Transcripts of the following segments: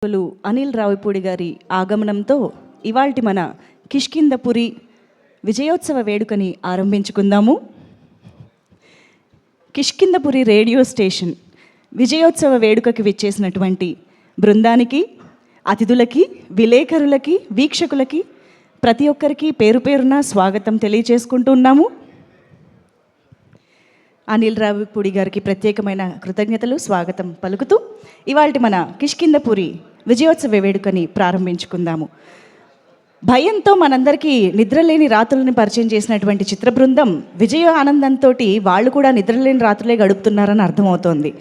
అనిల్ రావిపూడి గారి ఆగమనంతో ఇవాల్టి మన కిష్కింధపురి విజయోత్సవ వేడుకని ఆరంభించుకుందాము. కిష్కింధపురి రేడియో స్టేషన్ విజయోత్సవ వేడుకకి విచ్చేసినటువంటి బృందానికి, అతిథులకి, విలేకరులకి, వీక్షకులకి ప్రతి ఒక్కరికి పేరు పేరున స్వాగతం తెలియజేసుకుంటున్నాము. అనిల్ రావిపూడి గారికి ప్రత్యేకమైన కృతజ్ఞతలు, స్వాగతం పలుకుతూ ఇవాల్టి మన కిష్కింధపురి విజయోత్సవ వేడుకని ప్రారంభించుకుందాము. భయంతో మనందరికీ నిద్రలేని రాత్రులని పరిచయం చేసినటువంటి చిత్ర బృందం విజయ ఆనందంతో వాళ్ళు కూడా నిద్రలేని రాత్రులే గడుపుతున్నారని అర్థమవుతోంది.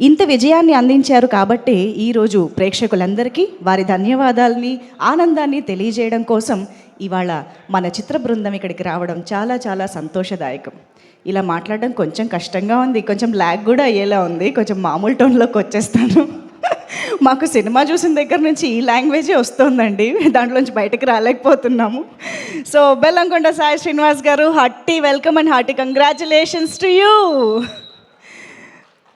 ఇంత విజయాన్ని అందించారు కాబట్టి ఈరోజు ప్రేక్షకులందరికీ వారి ధన్యవాదాలని, ఆనందాన్ని తెలియజేయడం కోసం ఇవాళ మన చిత్ర బృందం ఇక్కడికి రావడం చాలా చాలా సంతోషదాయకం. ఇలా మాట్లాడడం కొంచెం కష్టంగా ఉంది, కొంచెం ల్యాగ్ కూడా అయ్యేలా ఉంది. కొంచెం మామూలు టోన్లోకి వచ్చేస్తాను. మాకు సినిమా చూసిన దగ్గర నుంచి ఈ లాంగ్వేజే వస్తుందండి, దాంట్లోంచి బయటకు రాలేకపోతున్నాము. సో బెల్లంకొండ సాయి శ్రీనివాస్ గారు, hearty welcome and hearty congratulations to you.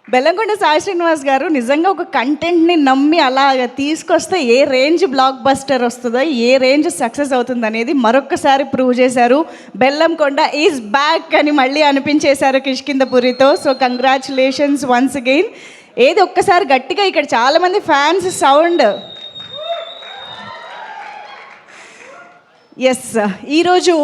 Bellamkonda Sai Srinivas గారు నిజంగా ఒక కంటెంట్ని నమ్మి అలా తీసుకొస్తే ఏ రేంజ్ బ్లాక్ బస్టర్ వస్తుందో, ఏ రేంజ్ సక్సెస్ అవుతుంది అనేది మరొక్కసారి ప్రూవ్ చేశారు. బెల్లంకొండ ఈజ్ బ్యాక్ అని మళ్ళీ అనిపించేశారు కిష్కింధపురితో. So congratulations once again. ఏది ఒక్కసారి గట్టిగా ఇక్కడ చాలామంది ఫ్యాన్స్ సౌండ్. ఎస్, ఈరోజు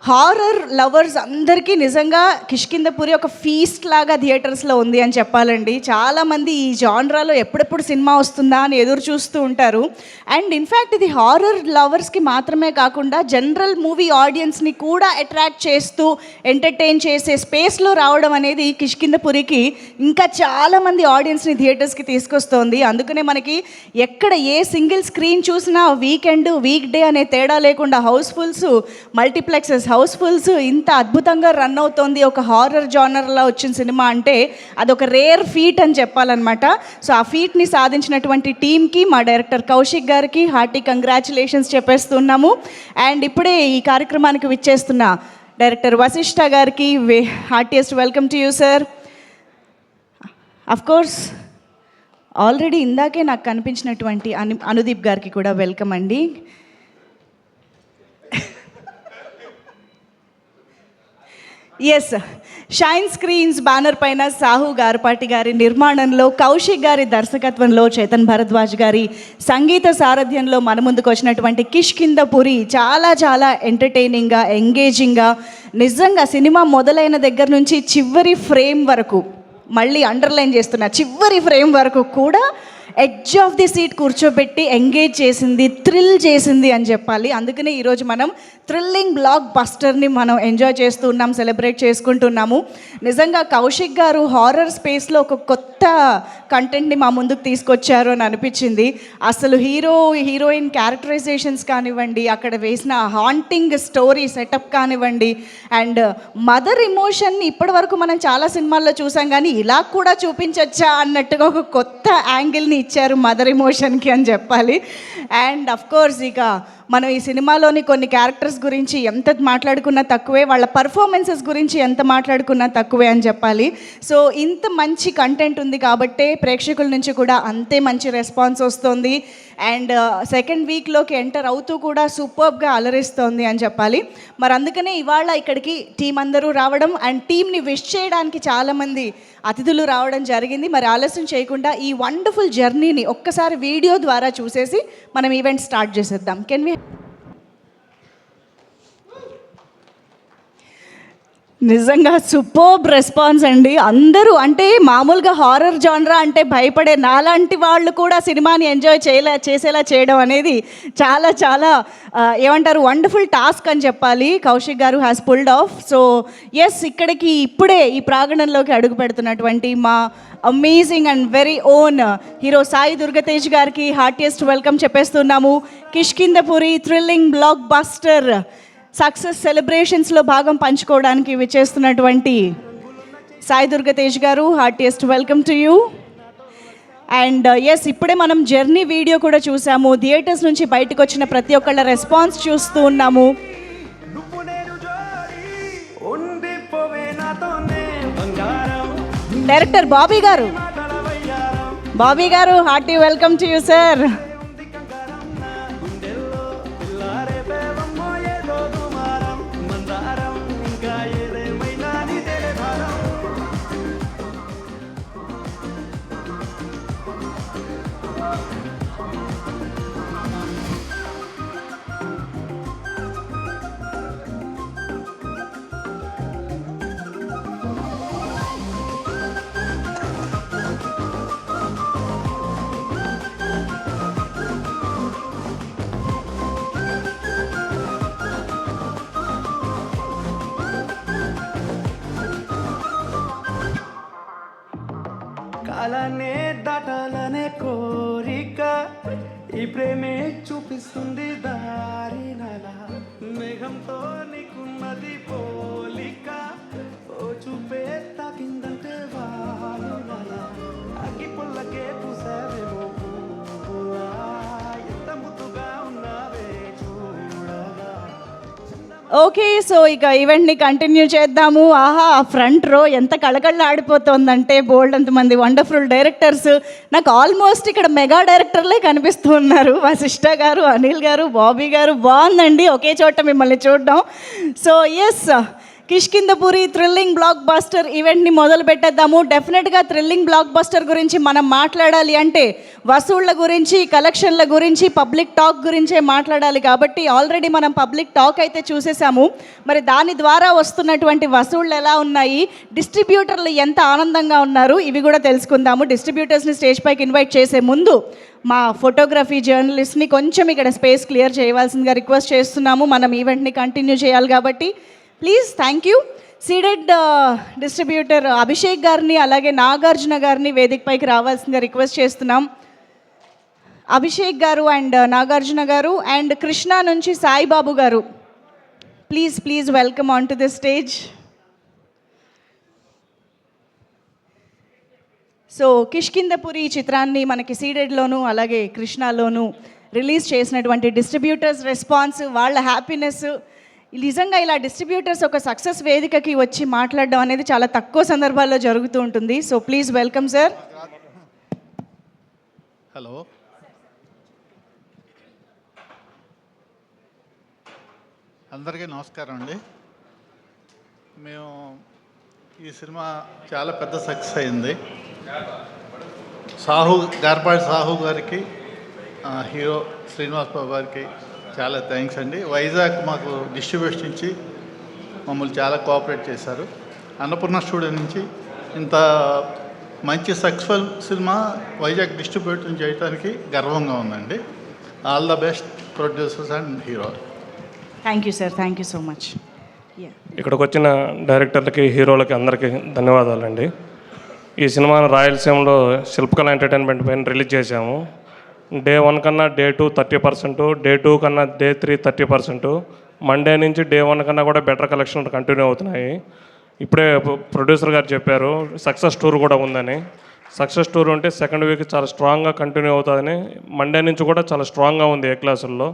హారర్ లవర్స్ అందరికీ నిజంగా కిష్కింధపురి ఒక ఫీస్ట్ లాగా థియేటర్స్లో ఉంది అని చెప్పాలండి. చాలామంది ఈ జాన్రాలో ఎప్పుడెప్పుడు సినిమా వస్తుందా అని ఎదురు చూస్తూ ఉంటారు. అండ్ ఇన్ఫ్యాక్ట్ ఇది హారర్ లవర్స్కి మాత్రమే కాకుండా జనరల్ మూవీ ఆడియన్స్ని కూడా అట్రాక్ట్ చేస్తూ ఎంటర్టైన్ చేసే స్పేస్లో రావడం అనేది కిష్కింధపురికి ఇంకా చాలామంది ఆడియన్స్ని థియేటర్స్కి తీసుకొస్తోంది. అందుకనే మనకి ఎక్కడ ఏ సింగిల్ స్క్రీన్ చూసినా వీకెండ్, వీక్ డే అనే తేడా లేకుండా హౌస్ఫుల్స్, మల్టీప్లెక్సెస్, హౌస్ఫుల్స్ ఇంత అద్భుతంగా రన్ అవుతోంది. ఒక హారర్ జానర్లో వచ్చిన సినిమా అంటే అదొక రేర్ ఫీట్ అని చెప్పాలన్నమాట. సో ఆ ఫీట్ని సాధించినటువంటి టీమ్కి, మా డైరెక్టర్ కౌశిక్ గారికి హార్టీ కంగ్రాచులేషన్స్ చెప్పేస్తున్నాము. అండ్ ఇప్పుడే ఈ కార్యక్రమానికి విచ్చేస్తున్న డైరెక్టర్ వశిష్ఠ గారికి heartiest welcome to you sir. Of course already ఇందాకే నాకు కనిపించినటువంటి అనుదీప్ గారికి కూడా వెల్కమ్ అండి. ఎస్, షైన్ స్క్రీన్స్ బ్యానర్ పైన సాహు గారపాటి గారి నిర్మాణంలో, కౌశిక్ గారి దర్శకత్వంలో, చేతన్ భరద్వాజ్ గారి సంగీత సారథ్యంలో మన ముందుకు వచ్చినటువంటి కిష్కింధపురి చాలా చాలా ఎంటర్టైనింగ్గా, ఎంగేజింగ్గా, నిజంగా సినిమా మొదలైన దగ్గర నుంచి చివరి ఫ్రేమ్ వరకు, మళ్ళీ అండర్లైన్ చేస్తున్న చివరి ఫ్రేమ్ వరకు కూడా ఎడ్జ్ ఆఫ్ ది సీట్ కూర్చోబెట్టి ఎంగేజ్ చేసింది, థ్రిల్ చేసింది అని చెప్పాలి. అందుకనే ఈరోజు మనం థ్రిల్లింగ్ బ్లాక్ బస్టర్ని మనం ఎంజాయ్ చేస్తున్నాం, సెలబ్రేట్ చేసుకుంటున్నాము. నిజంగా కౌశిక్ గారు హారర్ స్పేస్లో ఒక కొత్త కంటెంట్ని మా ముందుకు తీసుకొచ్చారు అని అనిపించింది. అసలు హీరోయిన్ క్యారెక్టరైజేషన్స్ కానివ్వండి, అక్కడ వేసిన హాంటింగ్ స్టోరీ సెటప్ కానివ్వండి, అండ్ మదర్ ఇమోషన్ని ఇప్పటి వరకు మనం చాలా సినిమాల్లో చూసాం, కానీ ఇలా కూడా చూపించచ్చా అన్నట్టుగా ఒక కొత్త యాంగిల్ని ఇచ్చారు మదర్ ఎమోషన్కి అని చెప్పాలి. అండ్ అఫ్కోర్స్ ఇక మనం ఈ సినిమాలోని కొన్ని క్యారెక్టర్స్ గురించి ఎంత మాట్లాడుకున్నా తక్కువే, వాళ్ళ పర్ఫార్మెన్సెస్ గురించి ఎంత మాట్లాడుకున్నా తక్కువే అని చెప్పాలి. సో ఇంత మంచి కంటెంట్ ఉంది కాబట్టే ప్రేక్షకుల నుంచి కూడా అంతే మంచి రెస్పాన్స్ వస్తుంది. అండ్ సెకండ్ వీక్లోకి ఎంటర్ అవుతూ కూడా సూపర్బ్గా అలరిస్తోంది అని చెప్పాలి. మరి అందుకనే ఇవాళ ఇక్కడికి టీం అందరూ రావడం, అండ్ టీంని విష్ చేయడానికి చాలామంది అతిథులు రావడం జరిగింది. మరి ఆలస్యం చేయకుండా ఈ వండర్ఫుల్ జర్నీని ఒక్కసారి వీడియో ద్వారా చూసేసి మనం ఈవెంట్ స్టార్ట్ చేసేద్దాం. Can we? నిజంగా సూపర్బ్ రెస్పాన్స్ అండి. అందరూ అంటే మామూలుగా హారర్ జానరా అంటే భయపడే నాలాంటి వాళ్ళు కూడా సినిమాని ఎంజాయ్ చేసేలా చేయడం అనేది చాలా చాలా ఏమంటారు వండర్ఫుల్ టాస్క్ అని చెప్పాలి. కౌశిక్ గారు has pulled off. So yes, ఇక్కడికి ఇప్పుడే ఈ ప్రాంగణంలోకి అడుగు పెడుతున్నటువంటి మా amazing and very own hero Sai Durgatej గారికి heartiest welcome చెప్పేస్తున్నాము. Kishkindhapuri thrilling block buster success సెలబ్రేషన్స్లో భాగం పంచుకోవడానికి విచ్చేస్తున్నటువంటి సాయి దుర్గతేజ్ గారు, heartiest welcome to you. And yes, ఇప్పుడే మనం జర్నీ వీడియో కూడా చూసాము. థియేటర్స్ నుంచి బయటకు వచ్చిన ప్రతి ఒక్కళ్ళ రెస్పాన్స్ చూస్తూ ఉన్నాము. డైరెక్టర్ బాబీ గారు, బాబీ గారు hearty welcome to you sir. కాలానే దాటాలనే కోరిక ఈ ప్రేమే చూపిస్తుంది దారి నలా మేఘంతో నీకున్నది పోలిక ఓ చూపే తాకిందంటే వారు నలా అగ్గి పుల్లకే పూసావేమో పువ్వులా ఎంత ముద్దుగా ఉన్నావే చూడగా. ఓకే, సో ఇక ఈవెంట్ని కంటిన్యూ చేద్దాము. ఆహా, ఫ్రంట్ రో ఎంత కళకళలాడిపోతుందంటే బోల్డ్ అంతమంది వండర్ఫుల్ డైరెక్టర్స్. నాకు ఆల్మోస్ట్ ఇక్కడ మెగా డైరెక్టర్లే కనిపిస్తూ ఉన్నారు. వశిష్ఠ గారు, అనిల్ గారు, బాబీ గారు. బాగుందండి ఒకే చోట మిమ్మల్ని చూడడం. So yes, Kishkindhapuri thrilling block buster ఈవెంట్ని మొదలు పెట్టేద్దాము. డెఫినెట్గా థ్రిల్లింగ్ బ్లాక్ బస్టర్ గురించి మనం మాట్లాడాలి అంటే వసూళ్ల గురించి, కలెక్షన్ల గురించి, పబ్లిక్ టాక్ గురించే మాట్లాడాలి. కాబట్టి ఆల్రెడీ మనం పబ్లిక్ టాక్ అయితే చూసేసాము. మరి దాని ద్వారా వస్తున్నటువంటి వసూళ్లు ఎలా ఉన్నాయి, డిస్ట్రిబ్యూటర్లు ఎంత ఆనందంగా ఉన్నారు, ఇవి కూడా తెలుసుకుందాము. డిస్ట్రిబ్యూటర్స్ని స్టేజ్ పైకి ఇన్వైట్ చేసే ముందు మా ఫోటోగ్రఫీ జర్నలిస్ట్ని కొంచెం ఇక్కడ స్పేస్ క్లియర్ చేయవలసిందిగా రిక్వెస్ట్ చేస్తున్నాము. మనం ఈవెంట్ని కంటిన్యూ చేయాలి కాబట్టి please. Thank you. Ceded distributor Abhishek గారిని అలాగే నాగార్జున గారిని వేదికపైకి రావాల్సిందిగా రిక్వెస్ట్ చేస్తున్నాం. అభిషేక్ గారు అండ్ నాగార్జున గారు అండ్ కృష్ణ నుంచి సాయిబాబు గారు, please welcome on to the stage. So Kishkindhapuri చిత్రాన్ని మనకి సీడెడ్లోను అలాగే కృష్ణలోను రిలీజ్ చేసినటువంటి డిస్ట్రిబ్యూటర్స్ రెస్పాన్స్, వాళ్ళ హ్యాపీనెస్, నిజంగా ఇలా డిస్ట్రిబ్యూటర్స్ ఒక సక్సెస్ వేదికకి వచ్చి మాట్లాడడం అనేది చాలా తక్కువ సందర్భాల్లో జరుగుతూ ఉంటుంది. So please welcome sir. Hello, అందరికీ నమస్కారం అండి. మేము ఈ సినిమా చాలా పెద్ద సక్సెస్ అయింది. గార్పాటి సాహు గారికి, హీరో శ్రీనివాస్ బాబు గారికి చాలా థ్యాంక్స్ అండి. వైజాగ్ మాకు డిస్ట్రిబ్యూషన్ ఇచ్చి మమ్మల్ని చాలా కోఆపరేట్ చేశారు. అన్నపూర్ణ స్టూడియో నుంచి ఇంత మంచి సక్సెస్ఫుల్ సినిమా వైజాగ్ డిస్ట్రిబ్యూషన్ చేయడానికి గర్వంగా ఉందండి. All the best producers and hero. Thank you sir, thank you so much. ఇక్కడికి వచ్చిన డైరెక్టర్లకి, హీరోలకి అందరికీ ధన్యవాదాలండి. ఈ సినిమాను రాయలసీమలో శిల్పకళ ఎంటర్టైన్మెంట్ పైన రిలీజ్ చేశాము. డే 1 కన్నా డే 2 30%, డే 2 కన్నా డే 3 30%, మండే నుంచి డే 1 కన్నా కూడా బెటర్ కలెక్షన్ కంటిన్యూ అవుతున్నాయి. ఇప్పుడే ప్రొడ్యూసర్ గారు చెప్పారు సక్సెస్ టూర్ కూడా ఉందని. సక్సెస్ టూర్ ఉంటే సెకండ్ వీక్ చాలా స్ట్రాంగ్గా కంటిన్యూ అవుతుందని, మండే నుంచి కూడా చాలా స్ట్రాంగ్గా ఉంది ఏ క్లాసుల్లో.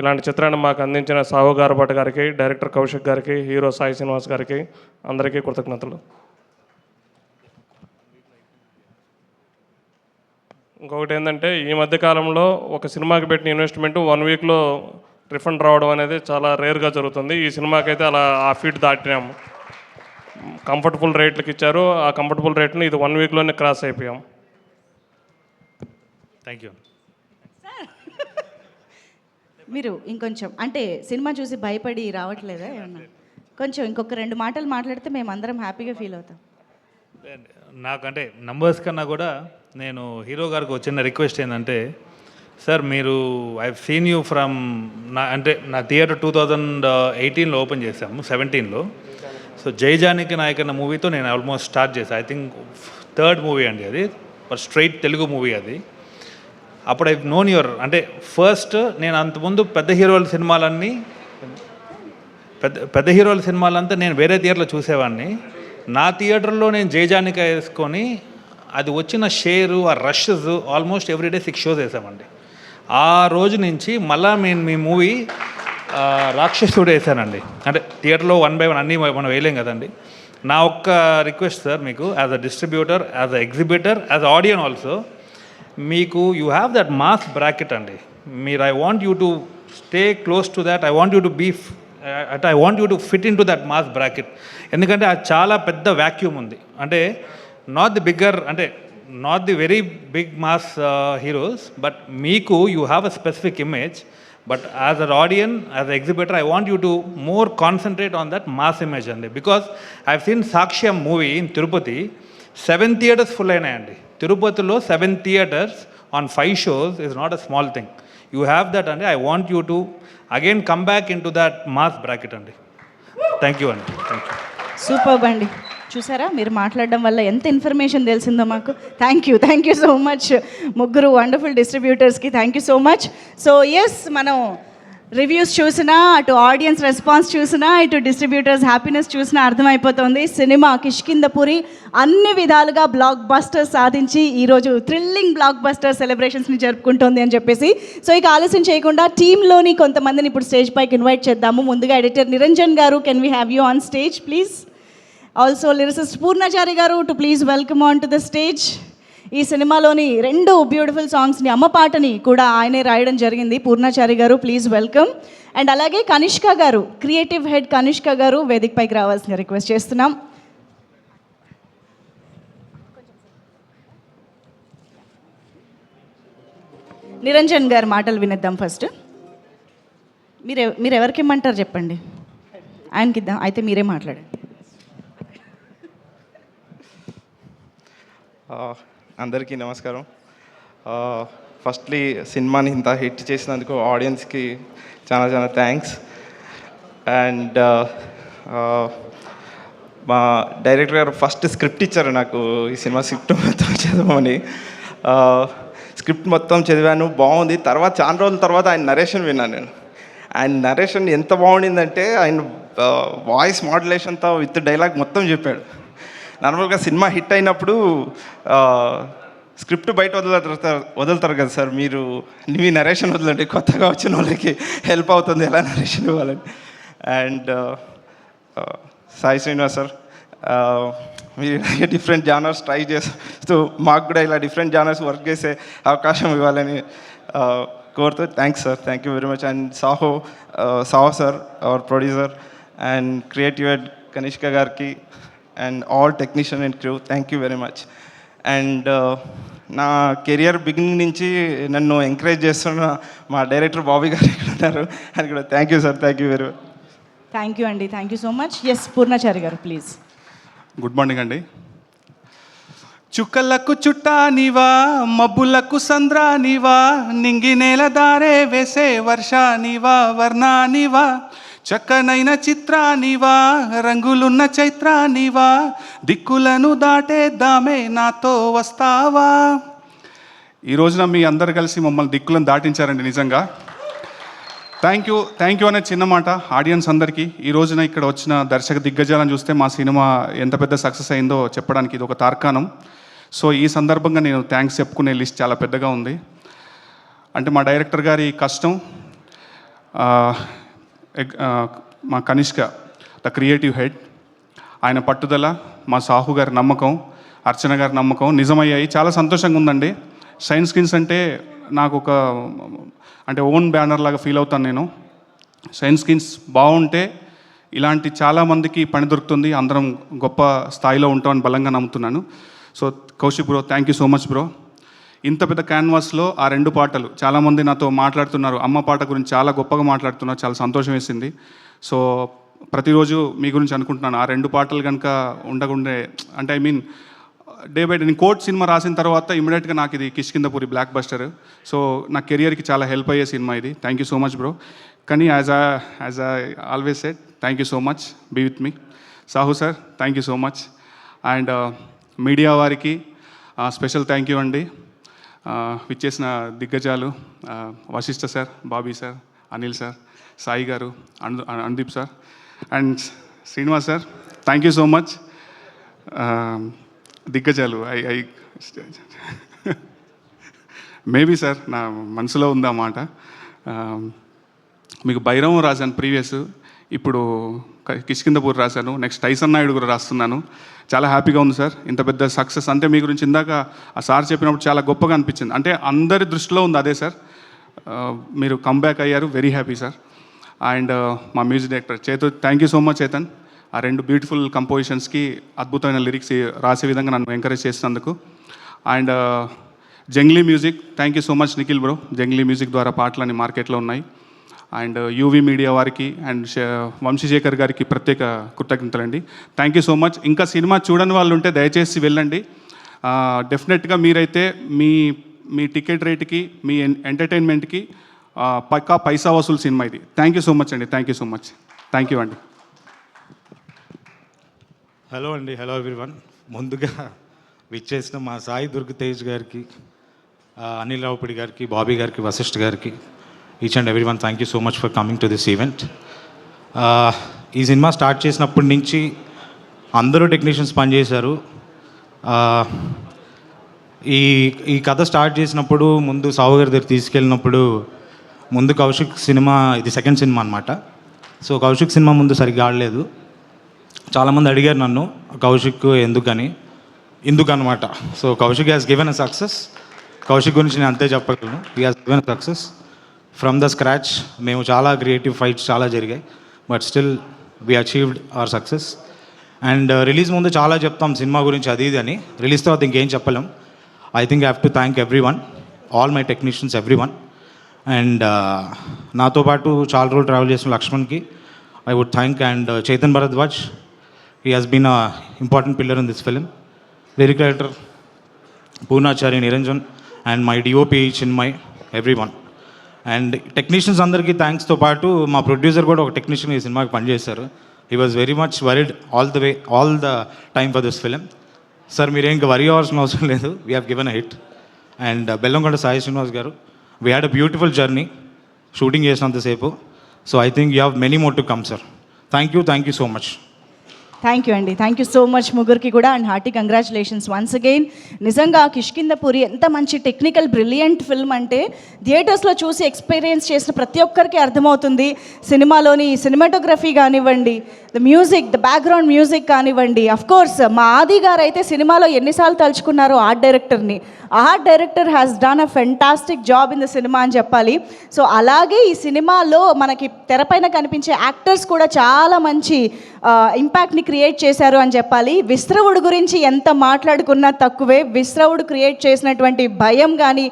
ఇలాంటి చిత్రాన్ని మాకు అందించిన సాహు గార్పాటి గారికి, డైరెక్టర్ కౌశిక్ గారికి, హీరో సాయి శ్రీనివాస్ గారికి అందరికీ కృతజ్ఞతలు. ఇంకొకటి ఏంటంటే, ఈ మధ్యకాలంలో ఒక సినిమాకి పెట్టిన ఇన్వెస్ట్మెంట్ 1 వీక్లో రిఫండ్ రావడం అనేది చాలా రేర్గా జరుగుతుంది. ఈ సినిమాకి అయితే అలా ఆ ఫీట్ దాటినాము. కంఫర్టబుల్ రేట్లకి ఇచ్చారు. ఆ కంఫర్టబుల్ రేట్ని ఇది 1 వీక్లోనే క్రాస్ అయిపోయాం. Thank you. మీరు ఇంకొంచెం అంటే సినిమా చూసి భయపడి రావట్లేదా ఏమన్నా? కొంచెం ఇంకొక 2 మాటలు మాట్లాడితే మేము అందరం హ్యాపీగా ఫీల్ అవుతాం. నాకంటే నంబర్స్ కన్నా కూడా నేను హీరో గారికి వచ్చిన రిక్వెస్ట్ ఏంటంటే, సార్ మీరు ఐ సీన్ యూ ఫ్రమ్ నా థియేటర్ 2018లో ఓపెన్ చేశాము, 17లో. సో జైజానికి నాయకన్న మూవీతో నేను ఆల్మోస్ట్ స్టార్ట్ చేశాను. ఐ థింక్ 3rd మూవీ అండి అది, స్ట్రైట్ తెలుగు మూవీ అది. అప్పుడు ఐ నోన్ యువర్ అంటే ఫస్ట్ నేను అంతకుముందు పెద్ద హీరోల సినిమాలంతా నేను వేరే థియేటర్లో చూసేవాడిని. నా థియేటర్లో నేను జైజానిక వేసుకొని అది వచ్చిన షేరు, ఆ రషెస్ ఆల్మోస్ట్ ఎవ్రీడే 6 షోస్ వేసామండి. ఆ రోజు నుంచి మళ్ళా మీ మూవీ రాక్షసుడు వేసానండి. అంటే థియేటర్లో 1 by 1 అన్నీ మనం వేయలేం కదండి. నా ఒక్క రిక్వెస్ట్ సార్ మీకు, as a distributor, as a exhibitor, as a audience also, మీకు you have that mass bracket అండి. మీరు I want you to stay close to that. I want you to be అంటే I want you to fit in to that mass bracket. ఎందుకంటే అది చాలా పెద్ద vacuum ఉంది. అంటే నాట్ ది బిగ్గర్, అంటే not the very big mass heroes, but మీకు you have a specific image. But as an audience, as a exhibitor, I want you to more concentrate on that mass image అండి. Because I have seen Saakshyam movie in Tirupati, 7 theatres full అయినాయండి. తిరుపతిలో 7 theatres on 5 shows is not a small thing. You have that అండి. I want you to again come back into that mass bracket అండి. Thank you అండి. Thank you. Super అండి. చూసారా, మీరు మాట్లాడడం వల్ల ఎంత ఇన్ఫర్మేషన్ తెలిసిందో మాకు. థ్యాంక్ యూ సో మచ్ ముగ్గురు వండర్ఫుల్ డిస్ట్రిబ్యూటర్స్కి. Thank you so much. So yes, మనం రివ్యూస్ చూసినా, అటు ఆడియన్స్ రెస్పాన్స్ చూసినా, ఇటు డిస్ట్రిబ్యూటర్స్ హ్యాపీనెస్ చూసినా అర్థమైపోతుంది సినిమా కిష్కింధపురి అన్ని విధాలుగా బ్లాక్ బస్టర్ సాధించి ఈరోజు థ్రిల్లింగ్ బ్లాక్ బస్టర్ సెలబ్రేషన్స్ని జరుపుకుంటోంది అని చెప్పేసి. సో ఇక ఆలస్యం చేయకుండా టీంలోని కొంతమందిని ఇప్పుడు స్టేజ్ పైకి ఇన్వైట్ చేద్దాము. ముందుగా ఎడిటర్ నిరంజన్ గారు, can we have you on stage please? Also lyricist Purnachari గారు to please welcome on to the stage. ఈ సినిమాలోని 2 బ్యూటిఫుల్ సాంగ్స్ని, అమ్మ పాటని కూడా ఆయనే రాయడం జరిగింది. పూర్ణచారి గారు ప్లీజ్ వెల్కమ్. అండ్ అలాగే కనిష్క గారు, క్రియేటివ్ హెడ్ కనిష్క గారు వేదిక పైకి రావాల్సిన రిక్వెస్ట్ చేస్తున్నాం. నిరంజన్ గారు మాటలు వినేద్దాం ఫస్ట్. మీరు ఎవరికి ఇమ్మంటారు చెప్పండి? ఆయనకి ఇద్దాం, అయితే మీరే మాట్లాడండి. అందరికీ నమస్కారం. ఫస్ట్లీ సినిమాని ఇంత హిట్ చేసినందుకు ఆడియన్స్కి చాలా చాలా థ్యాంక్స్. అండ్ మా డైరెక్టర్ గారు ఫస్ట్ స్క్రిప్ట్ ఇచ్చారు నాకు, ఈ సినిమా స్క్రిప్ట్ మొత్తం చదవమని. స్క్రిప్ట్ మొత్తం చదివాను, బాగుంది. తర్వాత చాలా రోజుల తర్వాత ఆయన నరేషన్ విన్నాను నేను. ఆయన నరేషన్ ఎంత బాగుండిందంటే ఆయన వాయిస్ మాడ్యులేషన్తో విత్ డైలాగ్ మొత్తం చెప్పాడు. నార్మల్గా సినిమా హిట్ అయినప్పుడు స్క్రిప్ట్ బయట వదులుతారు కదా సార్, మీరు మీ నరేషన్ వదలండి, కొత్తగా వచ్చిన వాళ్ళకి హెల్ప్ అవుతుంది ఎలా నరేషన్ ఇవ్వాలని. అండ్ సాయి శ్రీనివాస్ సార్, మీరు ఇలాగే డిఫరెంట్ జానర్స్ ట్రై చేస్తూ మాకు కూడా ఇలా డిఫరెంట్ జానర్స్ వర్క్ చేసే అవకాశం ఇవ్వాలని కోరుతూ thanks sir, thank you very much. And Sahu sir, our producer, and creative head Kanishka గారికి, and all technician and crew, thank you very much. And నా కెరియర్ బిగినింగ్ నుంచి నన్ను ఎంకరేజ్ చేస్తున్న మా డైరెక్టర్ బాబీ గారు ఇక్కడ ఉన్నారు, అని కూడా thank you sir, thank you very much. Thank you అండి, thank you so much. Yes Purnachari గారు ప్లీజ్. గుడ్ మార్నింగ్ అండి. చుక్కలకు చుట్టా నీవా, మబ్బులకు సంద్రా నీవా, నింగి నేల దారే వేసే వర్ష నీవా, వర్ణా నీవా, చక్కనైన చిత్రా నీవా, రంగులున్న చైత్రా నీవా, దిక్కులను దాటేద్దామే నాతో వస్తావా. ఈ రోజున మీ అందరు కలిసి మమ్మల్ని దిక్కులను దాటించారండి, నిజంగా థ్యాంక్ యూ అనే చిన్న మాట ఆడియన్స్ అందరికీ. ఈ రోజున ఇక్కడ వచ్చిన దర్శక దిగ్గజాలను చూస్తే మా సినిమా ఎంత పెద్ద సక్సెస్ అయిందో చెప్పడానికి ఇది ఒక తార్కాణం. సో ఈ సందర్భంగా నేను థ్యాంక్స్ చెప్పుకునే లిస్ట్ చాలా పెద్దగా ఉంది. అంటే మా డైరెక్టర్ గారి కష్టం, మా కనిష్క ద క్రియేటివ్ హెడ్, ఆయన పట్టుదల, మా సాహు గారి నమ్మకం, అర్చన గారి నమ్మకం నిజమయ్యాయి. చాలా సంతోషంగా ఉందండి. షైన్ స్క్రీన్స్ అంటే నాకు ఒక అంటే ఓన్ బ్యానర్ లాగా ఫీల్ అవుతాను నేను. షైన్ స్క్రీన్స్ బాగుంటే ఇలాంటి చాలామందికి పని దొరుకుతుంది, అందరం గొప్ప స్థాయిలో ఉంటామని బలంగా నమ్ముతున్నాను. So Kaushik bro, thank you so much bro. ఇంత పెద్ద క్యాన్వాస్లో ఆ 2 పాటలు, చాలామంది నాతో మాట్లాడుతున్నారు, అమ్మ పాట గురించి చాలా గొప్పగా మాట్లాడుతున్నారు, చాలా సంతోషం వేసింది. సో ప్రతిరోజు మీ గురించి అనుకుంటున్నాను, ఆ 2 పాటలు కనుక ఉండకుండే, అంటే I mean day by day నేను కోర్ట్ సినిమా రాసిన తర్వాత ఇమీడియట్గా నాకు ఇది కిష్కింధపురి బ్లాక్ బస్టర్. సో నా కెరియర్కి చాలా హెల్ప్ అయ్యే సినిమా ఇది. Thank you so much bro. కానీ as I always said, thank you so much, be with me. Sahu sir, thank you so much. And media వారికి స్పెషల్ థ్యాంక్ యూ అండి. విచ్చేసిన దిగ్గజాలు Vasishta sir, Bobby sir, Anil sir, Sai గారు, Anudeep sir, and Srinivas sir, thank you so much. దిగ్గజాలు I maybe sir నా మనసులో ఉందన్నమాట. మీకు భైరవం రాశాను ప్రీవియస్, ఇప్పుడు కిష్కిందపూర్ రాశాను, నెక్స్ట్ టైసన్ నాయుడు కూడా రాస్తున్నాను. చాలా హ్యాపీగా ఉంది సార్. ఇంత పెద్ద సక్సెస్ అంటే మీ గురించి ఇందాక ఆ సార్ చెప్పినప్పుడు చాలా గొప్పగా అనిపించింది. అంటే అందరి దృష్టిలో ఉంది అదే సార్. మీరు కంబ్యాక్ అయ్యారు, వెరీ హ్యాపీ సార్. అండ్ మా music director thank you so much Chetan. ఆ 2 బ్యూటిఫుల్ కంపోజిషన్స్కి అద్భుతమైన లిరిక్స్ రాసే విధంగా నన్ను ఎంకరేజ్ చేసినందుకు. And Junglee music, thank you so much Nikhil bro. Junglee music ద్వారా పాటలన్నీ మార్కెట్లో ఉన్నాయి. అండ్ యూవీ మీడియా వారికి అండ్ వంశీశేఖర్ గారికి ప్రత్యేక కృతజ్ఞతలండి. Thank you so much. ఇంకా సినిమా చూడని వాళ్ళు ఉంటే దయచేసి వెళ్ళండి. డెఫినెట్గా మీరైతే మీ టికెట్ రేట్కి, మీ ఎంటర్టైన్మెంట్కి పక్కా పైసా వసూలు సినిమా ఇది. థ్యాంక్ యూ సో మచ్ అండి. Thank you so much. Thank you అండి. హలో అండి, హలో ఎవ్రీవన్. ముందుగా విచ్చేసిన మా సాయి దుర్గ్ తేజ్ గారికి, అనిల్ రావుపూడి గారికి, బాబీ గారికి, వశిష్ఠ్ గారికి, each and everyone thank you so much for coming to this event. ఈ సినిమా స్టార్ట్ చేసినప్పటి నుంచి అందరూ టెక్నీషియన్స్ పనిచేశారు. ఈ కథ స్టార్ట్ చేసినప్పుడు ముందు సావు గారి దగ్గర తీసుకెళ్ళినప్పుడు ముందు కౌశిక్ సినిమా, ఇది సెకండ్ సినిమా అనమాట. సో కౌశిక్ సినిమా ముందు సరిగ్గా ఆడలేదు. చాలామంది అడిగారు నన్ను కౌశిక్ ఎందుకు అనమాట. So Kaushik has given a success. Kaushik గురించి నేను అంతే చెప్పగలను. He has given a success from the scratch. మేము చాలా క్రియేటివ్ ఫైట్స్ చాలా జరిగాయి, but still we achieved our success. And release ముందు చాలా చెప్తాం సినిమా గురించి అది ఇది అని. రిలీజ్ తర్వాత ఇంకేం చెప్పలేం. I think I have to thank everyone, all my technicians, everyone. And నాతో పాటు చాలా రోజులు ట్రావెల్ చేసిన లక్ష్మణ్కి I would thank. And Chetan Bharadwaj, he has been a important pillar in this film. Lyric director Poonachari Niranjan and my DOP Chinmay, everyone. And technicians అందరికీ థ్యాంక్స్తో పాటు మా producer కూడా ఒక టెక్నీషియన్ ఈ సినిమాకి పనిచేశారు. He was very much worried all the time for this film. Sir మీరేం ఇంకా వరీ అవ్వాల్సిన అవసరం లేదు, we have given a hit. And Bellamkonda Sai Srinivas గారు, we had a beautiful journey shooting చేసినంతసేపు. So I think you have many more to come sir. Thank you so much. Thank you అండి. Thank you so much ముగ్గురికి కూడా. And hearty congratulations once again. నిజంగా కిష్కిందపురి ఎంత మంచి technical brilliant film అంటే థియేటర్స్లో చూసి ఎక్స్పీరియన్స్ చేసిన ప్రతి ఒక్కరికి అర్థమవుతుంది. సినిమాలోని సినిమాటోగ్రఫీ కానివ్వండి, the music, the background music కానివ్వండి. అఫ్కోర్స్ మా ఆది గారు అయితే సినిమాలో ఎన్నిసార్లు తలుచుకున్నారో ఆర్ట్ డైరెక్టర్ని. Art director has done a fantastic job in the cinema అని చెప్పాలి. సో అలాగే ఈ సినిమాలో మనకి తెరపైన కనిపించే యాక్టర్స్ కూడా చాలా మంచి ఇంపాక్ట్ని క్రియేట్ చేశారు అని చెప్పాలి. విశ్రవుడు గురించి ఎంత మాట్లాడుకున్నా తక్కువే. విశ్రవుడు క్రియేట్ చేసినటువంటి భయం కానీ,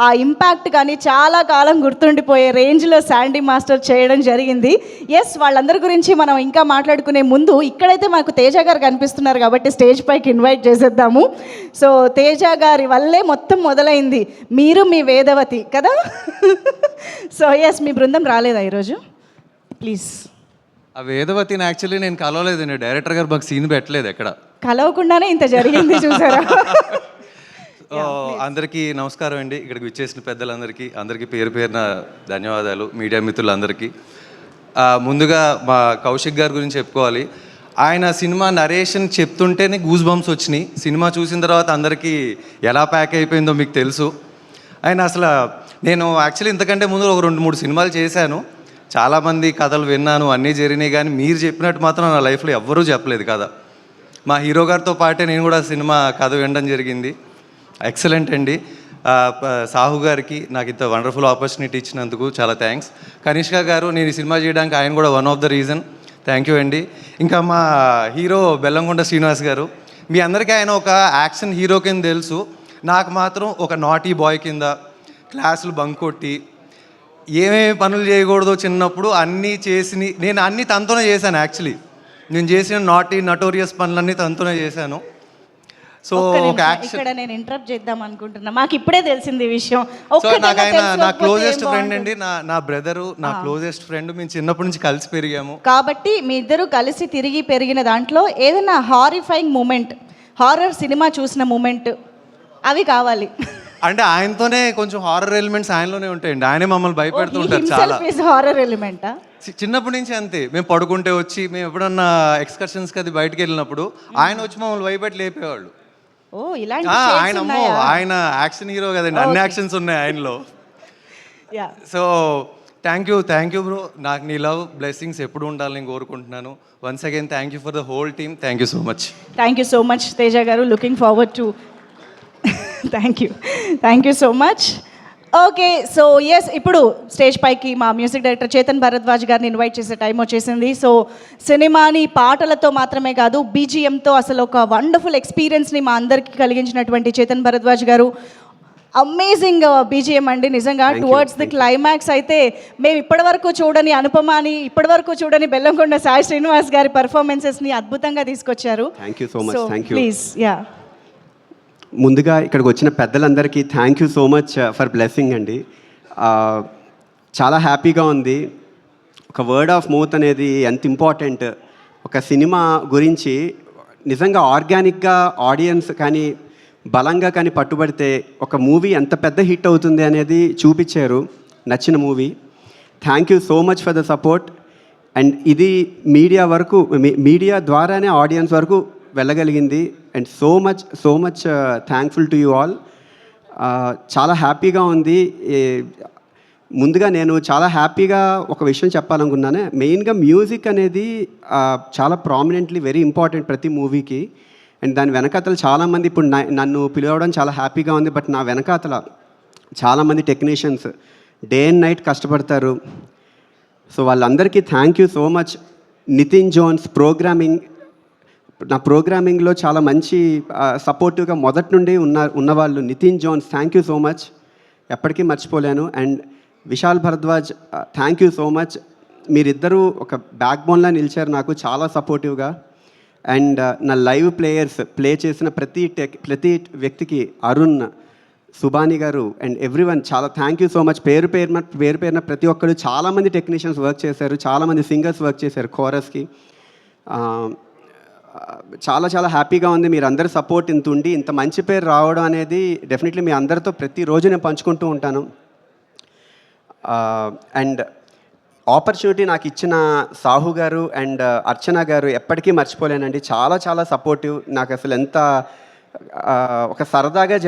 ఆ ఇంపాక్ట్ కానీ చాలా కాలం గుర్తుండిపోయే రేంజ్లో శాండీ మాస్టర్ చేయడం జరిగింది. ఎస్, వాళ్ళందరి గురించి మనం ఇంకా మాట్లాడుకునే ముందు ఇక్కడైతే మాకు తేజ గారు కనిపిస్తున్నారు కాబట్టి స్టేజ్ పైకి ఇన్వైట్ చేసేద్దాము. సో తేజ గారి వల్లే మొత్తం మొదలైంది. మీరు మీ వేదవతి కదా. సో ఎస్, మీ బృందం రాలేదా ఈరోజు? ప్లీజ్. ఆ వేదవతిని యాక్చువల్లీ నేను కలవలేదండి. డైరెక్టర్ గారు మాకు సీన్ పెట్టలేదు ఎక్కడ. కలవకుండానే ఇంత జరిగింది చూసారా. అందరికీ నమస్కారం అండి. ఇక్కడికి విచ్చేసిన అందరికీ పేరు పేరున ధన్యవాదాలు. మీడియా మిత్రులందరికీ ముందుగా మా కౌశిక్ గారి గురించి చెప్పుకోవాలి. ఆయన సినిమా నరేషన్ చెప్తుంటేనే గూస్ బంప్స్ వచ్చినాయి. సినిమా చూసిన తర్వాత అందరికీ ఎలా ప్యాక్ అయిపోయిందో మీకు తెలుసు. ఆయన అసలు నేను యాక్చువల్లీ ఇంతకంటే ముందు ఒక 2-3 సినిమాలు చేశాను. చాలామంది కథలు విన్నాను, అన్నీ జరిగినాయి. కానీ మీరు చెప్పినట్టు మాత్రం నా లైఫ్లో ఎవ్వరూ చెప్పలేదు కథ. మా హీరో గారితో పాటే నేను కూడా సినిమా కథ వినడం జరిగింది. ఎక్సలెంట్ అండి. సాహు గారికి నాకు ఇంత వండర్ఫుల్ ఆపర్చునిటీ ఇచ్చినందుకు చాలా థ్యాంక్స్. కనిష్క గారు, నేను ఈ సినిమా చేయడానికి ఆయన కూడా one of the reason. Thank you అండి. ఇంకా మా హీరో బెల్లంకొండ శ్రీనివాస్ గారు, మీ అందరికీ ఆయన ఒక యాక్షన్ హీరో కింద తెలుసు. నాకు మాత్రం ఒక నాటీ బాయ్ కింద క్లాసులు బంక్ కొట్టి ఏమేమి పనులు చేయకూడదో చిన్నప్పుడు అన్నీ నేను అన్నీ తనతోనే చేశాను. యాక్చువల్లీ నేను చేసిన నటోరియస్ పనులన్నీ తనతోనే చేశాను. సో ఒక యాక్షన్ ఇక్కడ నేను ఇంటరప్ట్ చేద్దాం అనుకుంటున్నా. మాకు ఇప్పుడే తెలిసింది ఈ విషయం. సో నాకు ఆయన నా క్లోజెస్ట్ ఫ్రెండ్ అండి, నా బ్రదరు, నా క్లోజెస్ట్ ఫ్రెండ్. మేము చిన్నప్పటి నుంచి కలిసి పెరిగాము కాబట్టి మీ ఇద్దరు కలిసి తిరిగి పెరిగిన దాంట్లో ఏదైనా హారిఫైయింగ్ మూమెంట్, హారర్ సినిమా చూసిన మూమెంట్ అవి కావాలి. అంటే ఆయనతోనే కొంచెం హారర్ ఎలిమెంట్స్ ఆయనలోనే ఉంటాయండి. ఆయనే మమ్మల్ని భయపెడుతుంటారు చాలా. హారర్ ఎలిమెంటా? చిన్నప్పటి నుంచి అంతే. మేము పడుకుంటే వచ్చి, మేము ఎప్పుడన్నా ఎక్స్కర్షన్స్కి అది బయటకు వెళ్ళినప్పుడు ఆయన వచ్చి మమ్మల్ని భయపెట్టి లేపేవాళ్ళు. ఓ, ఇలాంటి ఆయన యాక్షన్ హీరో కదండి, అన్ని యాక్షన్స్ ఉన్నాయి ఆయనలో. So thank you bro. నాకు నీ లవ్ బ్లెస్సింగ్స్ ఎప్పుడు ఉండాలని కోరుకుంటున్నాను. Once again thank you for the whole team. Thank you so much. Thank you so much Teja గారు. Looking forward to thank you so much. Okay, so yes, ఇప్పుడు stage పైకి మా music director Chetan Bharadwaj గారిని invite చేసే time వచ్చేసింది. So సినిమాని పాటలతో మాత్రమే కాదు, బీజిఎంతో అసలు ఒక వండర్ఫుల్ ఎక్స్పీరియన్స్ని మా అందరికీ కలిగించినటువంటి చేతన్ భరద్వాజ్ గారు, అమేజింగ్ బీజిఎం అండి నిజంగా. టువర్డ్స్ ది క్లైమాక్స్ అయితే మేము ఇప్పటివరకు చూడని అనుపమాని, ఇప్పటివరకు చూడని బెల్లంకొండ సాయి శ్రీనివాస్ గారి పర్ఫార్మెన్సెస్ని అద్భుతంగా తీసుకొచ్చారు. Thank you so much. Thank you. Please. Yeah, ముందుగా ఇక్కడికి వచ్చిన పెద్దలందరికీ thank you so much for blessing అండి. చాలా హ్యాపీగా ఉంది. ఒక వర్డ్ ఆఫ్ మౌత్ అనేది ఎంత ఇంపార్టెంట్. ఒక సినిమా గురించి నిజంగా ఆర్గానిక్గా ఆడియన్స్ కానీ బలంగా కానీ పట్టుబడితే ఒక మూవీ ఎంత పెద్ద హిట్ అవుతుంది అనేది చూపించారు. నచ్చిన movie. Thank you so much for the support. And ఇది మీడియా వరకు, మీడియా ద్వారానే ఆడియన్స్ వరకు వెళ్ళగలిగింది. And so much thankful to you all. చాలా హ్యాపీగా ఉంది. ముందుగా నేను చాలా హ్యాపీగా ఒక విషయం చెప్పాలనుకున్నాను. మెయిన్గా మ్యూజిక్ అనేది చాలా ప్రామినెంట్లీ వెరీ ఇంపార్టెంట్ ప్రతి మూవీకి. అండ్ దాని వెనకాతలు చాలామంది ఇప్పుడు నన్ను పిలవడం చాలా హ్యాపీగా ఉంది. బట్ నా వెనకాతల చాలామంది టెక్నీషియన్స్ డే అండ్ నైట్ కష్టపడతారు. సో వాళ్ళందరికీ thank you so much. Nitin Jones నా ప్రోగ్రామింగ్లో చాలా మంచి సపోర్టివ్గా మొదటి నుండి ఉన్నవాళ్ళు Nitin Jones, thank you so much, ఎప్పటికీ మర్చిపోలేను. And Vishal Bharadwaj, thank you so much. మీరిద్దరూ ఒక బ్యాక్ బోన్లా నిలిచారు నాకు, చాలా సపోర్టివ్గా. అండ్ నా లైవ్ ప్లేయర్స్ ప్లే చేసిన ప్రతి వ్యక్తికి, అరుణ్, సుబాని గారు అండ్ ఎవ్రీవన్ చాలా థ్యాంక్ యూ సో మచ్. పేరు పేరున ప్రతి ఒక్కరు, చాలామంది టెక్నీషియన్స్ వర్క్ చేశారు, చాలామంది సింగర్స్ వర్క్ చేశారు కోరస్కి. చాలా హ్యాపీగా ఉంది. మీరు అందరి సపోర్ట్ ఇంత ఉండి ఇంత మంచి పేరు రావడం అనేది డెఫినెట్లీ మీ అందరితో ప్రతిరోజు నేను పంచుకుంటూ ఉంటాను. అండ్ ఆపర్చునిటీ నాకు ఇచ్చిన సాహు గారు అండ్ అర్చన గారు ఎప్పటికీ మర్చిపోలేనండి. చాలా సపోర్టివ్. నాకు అసలు ఎంత ఒక సరదాగా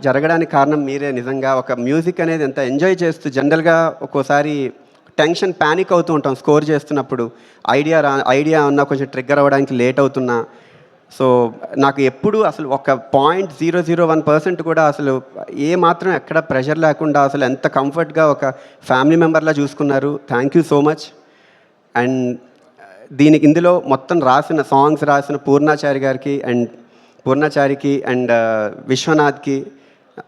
జరగడానికి కారణం మీరే. నిజంగా ఒక మ్యూజిక్ అనేది ఎంత ఎంజాయ్ చేస్తూ, జనరల్గా ఒక్కోసారి టెన్షన్, ప్యానిక్ అవుతూ ఉంటాం స్కోర్ చేస్తున్నప్పుడు, ఐడియా ఉన్నా కొంచెం ట్రిగ్గర్ అవ్వడానికి లేట్ అవుతున్నా. సో నాకు ఎప్పుడు అసలు ఒక 0.001% కూడా అసలు ఏ మాత్రం ఎక్కడ ప్రెషర్ లేకుండా అసలు ఎంత కంఫర్ట్గా ఒక ఫ్యామిలీ మెంబర్లా చూసుకున్నారు. Thank you so much. And ఇందులో మొత్తం సాంగ్స్ రాసిన పూర్ణాచారికి అండ్ విశ్వనాథ్కి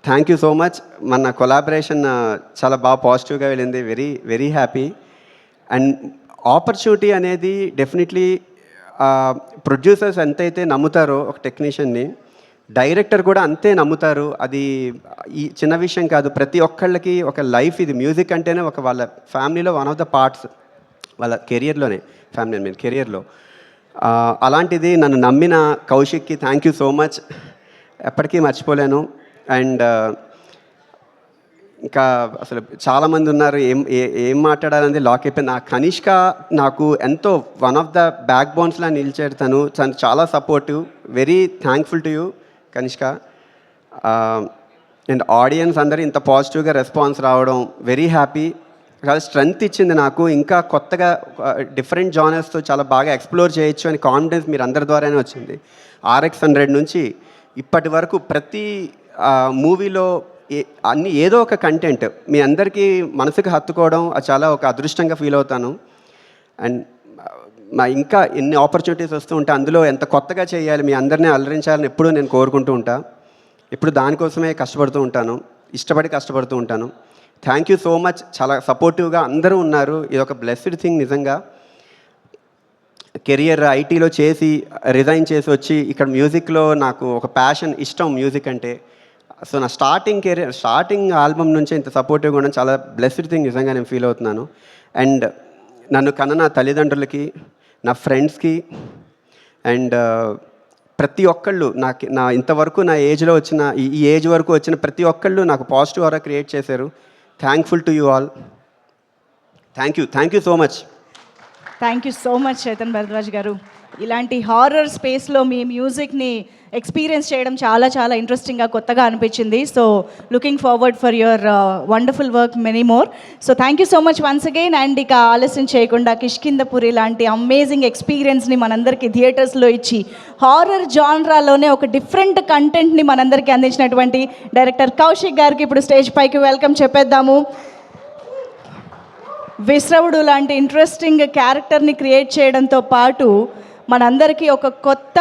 థ్యాంక్ యూ సో మచ్. మన కొలాబరేషన్ చాలా బాగా పాజిటివ్గా వెళ్ళింది. Very happy. అండ్ ఆపర్చునిటీ అనేది డెఫినెట్లీ ప్రొడ్యూసర్స్ ఎంతైతే నమ్ముతారో ఒక టెక్నీషియన్ని, డైరెక్టర్ కూడా అంతే నమ్ముతారు. అది ఈ చిన్న విషయం కాదు. ప్రతి ఒక్కళ్ళకి ఒక లైఫ్ ఇది. మ్యూజిక్ అంటేనే ఒక వాళ్ళ ఫ్యామిలీలో వన్ ఆఫ్ ద పార్ట్స్, వాళ్ళ కెరియర్లో. అలాంటిది నన్ను నమ్మిన కౌశిక్కి థ్యాంక్ యూ సో మచ్, ఎప్పటికీ మర్చిపోలేను. అండ్ ఇంకా అసలు చాలామంది ఉన్నారు, ఏం మాట్లాడాలని లాక్ అయిపోయింది. నా కనిష్క నాకు ఎంతో వన్ ఆఫ్ ద బ్యాక్ బోన్స్లా నిలిచాడు. తను చాలా supportive. Very thankful to you Kanishka. And audience అందరూ ఇంత పాజిటివ్గా రెస్పాన్స్ రావడం వెరీ హ్యాపీ. చాలా స్ట్రెంగ్త్ ఇచ్చింది నాకు. ఇంకా కొత్తగా డిఫరెంట్ జానర్స్తో చాలా బాగా ఎక్స్ప్లోర్ చేయొచ్చు అని కాన్ఫిడెన్స్ మీరు అందరి ద్వారానే వచ్చింది. RX100 నుంచి ఇప్పటి వరకు ప్రతి మూవీలో ఏదో ఒక కంటెంట్ మీ అందరికీ మనసుకు హత్తుకోవడం చాలా ఒక అదృష్టంగా ఫీల్ అవుతాను. అండ్ ఇంకా ఎన్ని ఆపర్చునిటీస్ వస్తూ ఉంటాయి, అందులో ఎంత కొత్తగా చేయాలి, మీ అందరినీ అలరించాలని ఎప్పుడూ నేను కోరుకుంటూ ఉంటాను. ఎప్పుడు దానికోసమే ఇష్టపడి కష్టపడుతూ ఉంటాను. Thank you so much. చాలా సపోర్టివ్గా అందరూ ఉన్నారు. ఇది ఒక బ్లెస్డ్ థింగ్ నిజంగా. కెరియర్ ఐటీలో చేసి రిజైన్ చేసి వచ్చి ఇక్కడ మ్యూజిక్లో నాకు ఒక ప్యాషన్, ఇష్టం మ్యూజిక్ అంటే. సో నా స్టార్టింగ్ ఆల్బమ్ నుంచే ఇంత సపోర్టివ్గా ఉండడం చాలా బ్లెస్డ్ థింగ్ నిజంగా నేను ఫీల్ అవుతున్నాను. అండ్ నన్ను కన్న నా తల్లిదండ్రులకి, నా ఫ్రెండ్స్కి అండ్ ప్రతి ఒక్కళ్ళు నా ఇంతవరకు నా ఏజ్లో వచ్చిన ఈ ఏజ్ వరకు వచ్చిన ప్రతి ఒక్కళ్ళు నాకు పాజిటివ్ ఆరా క్రియేట్ చేశారు. Thankful to you all. Thank you so much. Thank you so much Chetan Bharadwaj గారు. ఇలాంటి హారర్ స్పేస్లో మీ మ్యూజిక్ని ఎక్స్పీరియన్స్ చేయడం చాలా చాలా ఇంట్రెస్టింగ్గా కొత్తగా అనిపించింది. So looking forward for your wonderful work many more. So thank you so much once again. And ఇక ఆలస్యం చేయకుండా కిష్కిందపురి లాంటి అమేజింగ్ ఎక్స్పీరియన్స్ని మనందరికీ థియేటర్స్లో ఇచ్చి హారర్ జాన్రాలోనే ఒక డిఫరెంట్ కంటెంట్ని మనందరికీ అందించినటువంటి డైరెక్టర్ కౌశిక్ గారికి ఇప్పుడు స్టేజ్ పైకి వెల్కమ్ చెప్పేద్దాము. విశ్రవుడు లాంటి ఇంట్రెస్టింగ్ క్యారెక్టర్ని క్రియేట్ చేయడంతో పాటు మనందరికీ ఒక కొత్త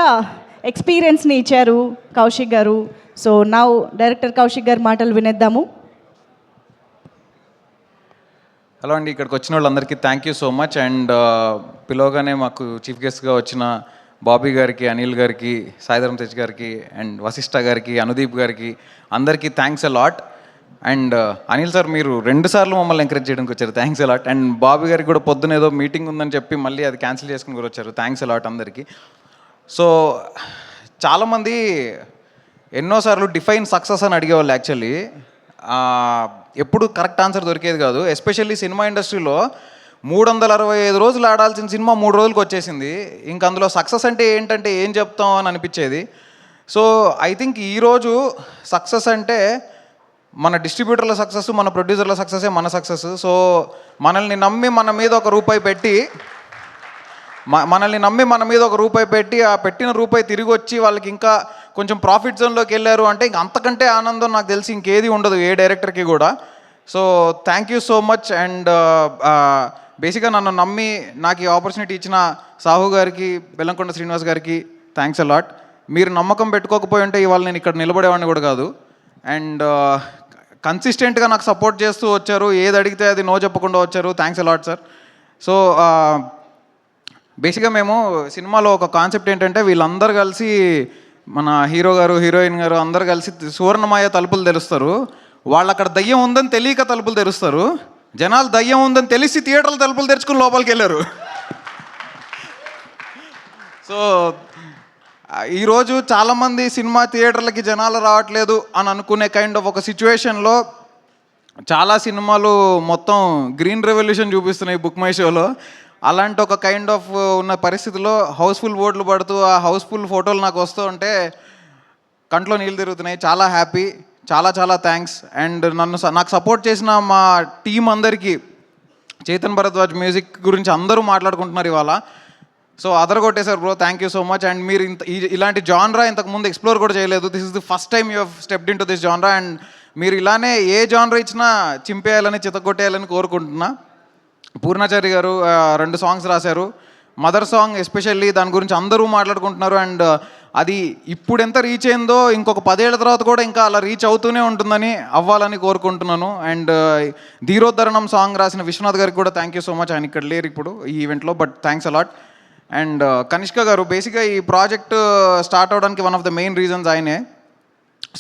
ఎక్స్పీరియన్స్ని ఇచ్చారు కౌశిక్ గారు. సో నౌ డైరెక్టర్ కౌశిక్ గారి మాటలు వినేద్దాము. హలో అండి, ఇక్కడికి వచ్చిన వాళ్ళందరికీ thank you so much. And పిలవగానే మాకు చీఫ్ గెస్ట్గా వచ్చిన బాబీ గారికి, అనిల్ గారికి, సాయిధరం తేజ్ గారికి, అండ్ వశిష్ఠ గారికి, అనుదీప్ గారికి అందరికీ thanks a lot. And Anil sir, మీరు 2 సార్లు మమ్మల్ని ఎంకరేజ్ చేయడానికి వచ్చారు, థ్యాంక్స్ అలాట్. అండ్ బాబీ గారికి కూడా పొద్దున ఏదో మీటింగ్ ఉందని చెప్పి మళ్ళీ అది క్యాన్సిల్ చేసుకుని కూడా వచ్చారు, థ్యాంక్స్ అలాట్ అందరికీ. సో చాలామంది ఎన్నోసార్లు డిఫైన్ సక్సెస్ అని అడిగేవాళ్ళు. యాక్చువల్లీ ఎప్పుడు కరెక్ట్ ఆన్సర్ దొరికేది కాదు. ఎస్పెషల్లీ సినిమా ఇండస్ట్రీలో 365 రోజులు ఆడాల్సిన సినిమా 3 రోజులకు వచ్చేసింది. ఇంక అందులో సక్సెస్ అంటే ఏంటంటే ఏం చెప్తాం అని అనిపించేది. సో ఐ థింక్ ఈరోజు సక్సెస్ అంటే మన డిస్ట్రిబ్యూటర్ల సక్సెస్, మన ప్రొడ్యూసర్ల సక్సెసే మన సక్సెస్. సో మనల్ని నమ్మి మన మీద ఒక రూపాయి పెట్టి ఆ పెట్టిన రూపాయి తిరిగి వచ్చి వాళ్ళకి ఇంకా కొంచెం ప్రాఫిట్ జోన్లోకి వెళ్ళారు అంటే ఇంక అంతకంటే ఆనందం నాకు తెలిసి ఇంకేది ఉండదు ఏ డైరెక్టర్కి కూడా. So thank you so much. And బేసిక్గా నన్ను నమ్మి నాకు ఈ ఆపర్చునిటీ ఇచ్చిన సాహు గారికి, బెల్లంకొండ శ్రీనివాస్ గారికి థ్యాంక్స్ అలాట్. మీరు నమ్మకం పెట్టుకోకపోయి ఉంటే ఇవాళ నేను ఇక్కడ నిలబడేవాడిని కూడా కాదు. అండ్ కన్సిస్టెంట్గా నాకు సపోర్ట్ చేస్తూ వచ్చారు, ఏది అడిగితే అది నో చెప్పకుండా వచ్చారు, థ్యాంక్స్ అలాట్ సార్. సో బేసిక్గా మేము సినిమాలో ఒక కాన్సెప్ట్ ఏంటంటే వీళ్ళందరూ కలిసి, మన హీరో గారు, హీరోయిన్ గారు అందరు కలిసి సువర్ణమాయ తలుపులు తెరుస్తారు. వాళ్ళు అక్కడ దయ్యం ఉందని తెలియక తలుపులు తెరుస్తారు. జనాలు దయ్యం ఉందని తెలిసి థియేటర్ల తలుపులు తెరుచుకుని లోపలికి వెళ్ళారు. సో ఈరోజు చాలామంది సినిమా థియేటర్లకి జనాలు రావట్లేదు అని అనుకునే కైండ్ ఆఫ్ ఒక సిచ్యువేషన్లో చాలా సినిమాలు మొత్తం గ్రీన్ రెవల్యూషన్ చూపిస్తున్నాయి బుక్ మై షోలో. అలాంటి ఒక కైండ్ ఆఫ్ ఉన్న పరిస్థితిలో హౌస్ఫుల్ బోర్డులు పడుతూ ఆ హౌస్ఫుల్ ఫోటోలు నాకు వస్తూ ఉంటే కంట్లో నీళ్ళు తిరుగుతున్నాయి. చాలా హ్యాపీ, చాలా చాలా థ్యాంక్స్. అండ్ నాకు సపోర్ట్ చేసిన మా టీం అందరికీ, చేతన్ భరద్వాజ్ మ్యూజిక్ గురించి అందరూ మాట్లాడుకుంటున్నారు ఇవాళ. సో అదరగొట్టేశారు bro, thank you so much. And మీరు ఇలాంటి జాన్రా ఇంతకుముందు ఎక్స్ప్లోర్ కూడా చేయలేదు. This is the first time you have stepped into this genre. And మీరు ఇలానే ఏ జాన్రా ఇచ్చినా చింపేయాలని, చితగొట్టేయాలని కోరుకుంటున్నా. పూర్ణాచారి గారు 2 సాంగ్స్ రాశారు. మదర్ సాంగ్ ఎస్పెషల్లీ దాని గురించి అందరూ మాట్లాడుకుంటున్నారు. అండ్ అది ఇప్పుడు ఎంత రీచ్ అయిందో ఇంకొక 10 ఏళ్ల తర్వాత కూడా ఇంకా అలా రీచ్ అవుతూనే ఉంటుందని, అవ్వాలని కోరుకుంటున్నాను. అండ్ ధీరోద్ధరణం సాంగ్ రాసిన విశ్వనాథ్ గారికి కూడా థ్యాంక్ యూ సో మచ్. ఆయన ఇక్కడ లేరు ఇప్పుడు ఈ ఈవెంట్లో, but thanks a lot. And Kanishka గారు, బేసిక్గా ఈ ప్రాజెక్ట్ స్టార్ట్ అవడానికి one of the main reasons ఆయనే.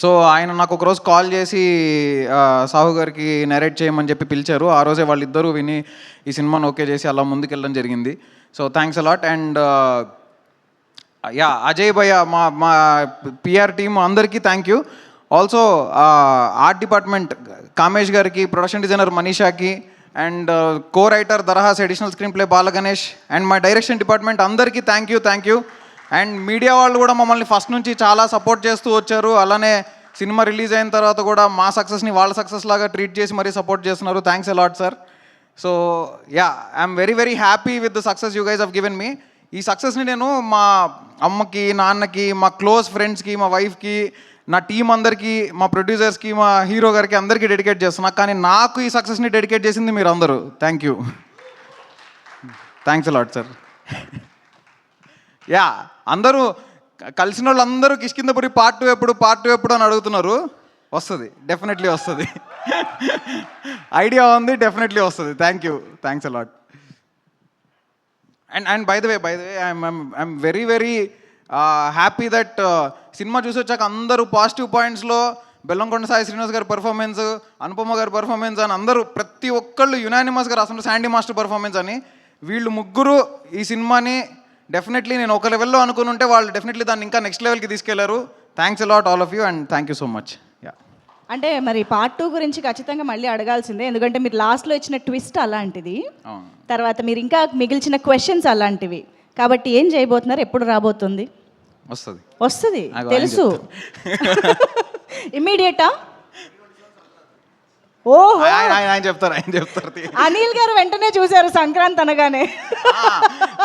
సో ఆయన నాకు ఒకరోజు కాల్ చేసి సాహు గారికి నరేట్ చేయమని చెప్పి పిలిచారు. ఆ రోజే వాళ్ళిద్దరూ విని ఈ సినిమాను ఓకే చేసి అలా ముందుకెళ్ళడం జరిగింది. So thanks a lot. And Ajay భయ్య, మా పిఆర్ టీమ్ అందరికీ thank you. Also art department Kamesh గారికి, ప్రొడక్షన్ డిజైనర్ మనీషాకి, and co writer Darahas, additional screenplay Balaganesh, and మా డైరెక్షన్ డిపార్ట్మెంట్ అందరికీ థ్యాంక్ యూ. అండ్ మీడియా వాళ్ళు కూడా మమ్మల్ని ఫస్ట్ నుంచి చాలా సపోర్ట్ చేస్తూ వచ్చారు. అలానే సినిమా రిలీజ్ అయిన తర్వాత కూడా మా సక్సెస్ని వాళ్ళ సక్సెస్ లాగా ట్రీట్ చేసి మరీ సపోర్ట్ చేస్తున్నారు, thanks a lot sir. So I'm very very happy with the success you guys have given me. ఈ సక్సెస్ని నేను మా అమ్మకి, నాన్నకి, మా క్లోజ్ ఫ్రెండ్స్కి, మా వైఫ్కి, నా టీం అందరికీ, మా ప్రొడ్యూసర్స్కి, మా హీరో గారికి అందరికీ డెడికేట్ చేస్తున్నా. కానీ నాకు ఈ సక్సెస్ని డెడికేట్ చేసింది మీరు అందరూ, thank you. Thanks a lot sir. అందరూ కలిసిన వాళ్ళు అందరూ కిష్కిందపురి పార్ట్ 2 ఎప్పుడు అని అడుగుతున్నారు. వస్తుంది, డెఫినెట్లీ వస్తుంది. ఐడియా ఉంది, డెఫినెట్లీ వస్తుంది. Thank you, thanks a lot. And by the way I'm very very happy that cinema చూసి వచ్చాక అందరూ పాజిటివ్ పాయింట్స్లో బెల్లంకొండ సాయి శ్రీనివాస్ గారి పర్ఫార్మెన్స్, అనుపమ గారి పర్ఫార్మెన్స్ అని అందరూ ప్రతి ఒక్కళ్ళు యునానిమస్గా రాస్తున్నారు శాండీ మాస్టర్ పర్ఫార్మెన్స్ అని. వీళ్ళు ముగ్గురు ఈ సినిమాని డెఫినెట్లీ నేను ఒక లెవెల్లో అనుకుని ఉంటే వాళ్ళు డెఫినెట్లీ దాన్ని ఇంకా నెక్స్ట్ లెవెల్కి తీసుకెళ్లారు. Thanks a lot all of you and thank you so much. అంటే మరి పార్ట్ 2 గురించి ఖచ్చితంగా మళ్ళీ అడగాల్సిందే, ఎందుకంటే మీరు లాస్ట్లో ఇచ్చిన ట్విస్ట్ అలాంటిది, అవును. తర్వాత మీరు ఇంకా మిగిల్చిన క్వశ్చన్స్ అలాంటివి. కాబట్టి ఏం చేయబోతున్నారు, ఎప్పుడు రాబోతుంది? వస్తుంది. వస్తుంది నాకు తెలుసు. ఇమ్మీడియటా? ఓహో, ఆయన చెప్తారు. అనిల్ గారు వెంటనే చూశారు సంక్రాంతి అనగానే.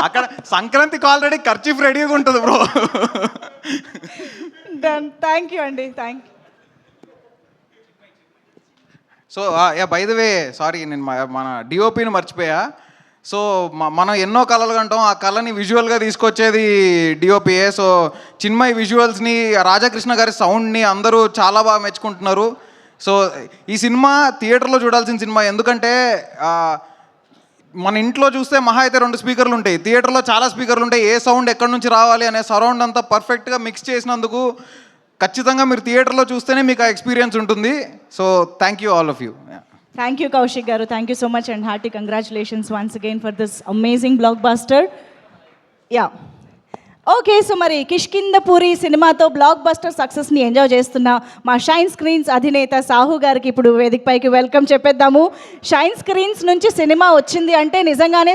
అక్కడ సంక్రాంతికి ఆల్రెడీ ఖర్చీఫ్ రెడీగా ఉంటుంది బ్రో. డన్, థ్యాంక్ యూ అండి, thank you. So by the way sorry, నేను మన డిఓపిని మర్చిపోయా. సో మనం ఎన్నో కళలు కంటాం, ఆ కళని విజువల్గా తీసుకొచ్చేది డిఓపిఏ. సో చిన్మయ్ విజువల్స్ని, రాధాకృష్ణ గారి సౌండ్ని అందరూ చాలా బాగా మెచ్చుకుంటున్నారు. సో ఈ సినిమా థియేటర్లో చూడాల్సిన సినిమా, ఎందుకంటే మన ఇంట్లో చూస్తే మహా అయితే 2 స్పీకర్లు ఉంటాయి, థియేటర్లో చాలా స్పీకర్లు ఉంటాయి. ఏ సౌండ్ ఎక్కడి నుంచి రావాలి అనే సరౌండ్ అంతా పర్ఫెక్ట్గా మిక్స్ చేసినందుకు ఖచ్చితంగా మీరు థియేటర్లో చూస్తేనే మీకు ఆ ఎక్స్పీరియన్స్ ఉంటుంది. So thank you all of you. Thank you Kaushik garu, thank you so much and hearty congratulations once again for this amazing blockbuster. Yeah, okay. So మరి కిష్కింధపురి సినిమాతో బ్లాక్ బస్టర్ సక్సెస్ని ఎంజాయ్ చేస్తున్న మా షైన్ స్క్రీన్స్ అధినేత సాహు గారికి ఇప్పుడు వేదికపైకి వెల్కమ్ చెప్పేద్దాము. షైన్ స్క్రీన్స్ నుంచి సినిమా వచ్చింది అంటే నిజంగానే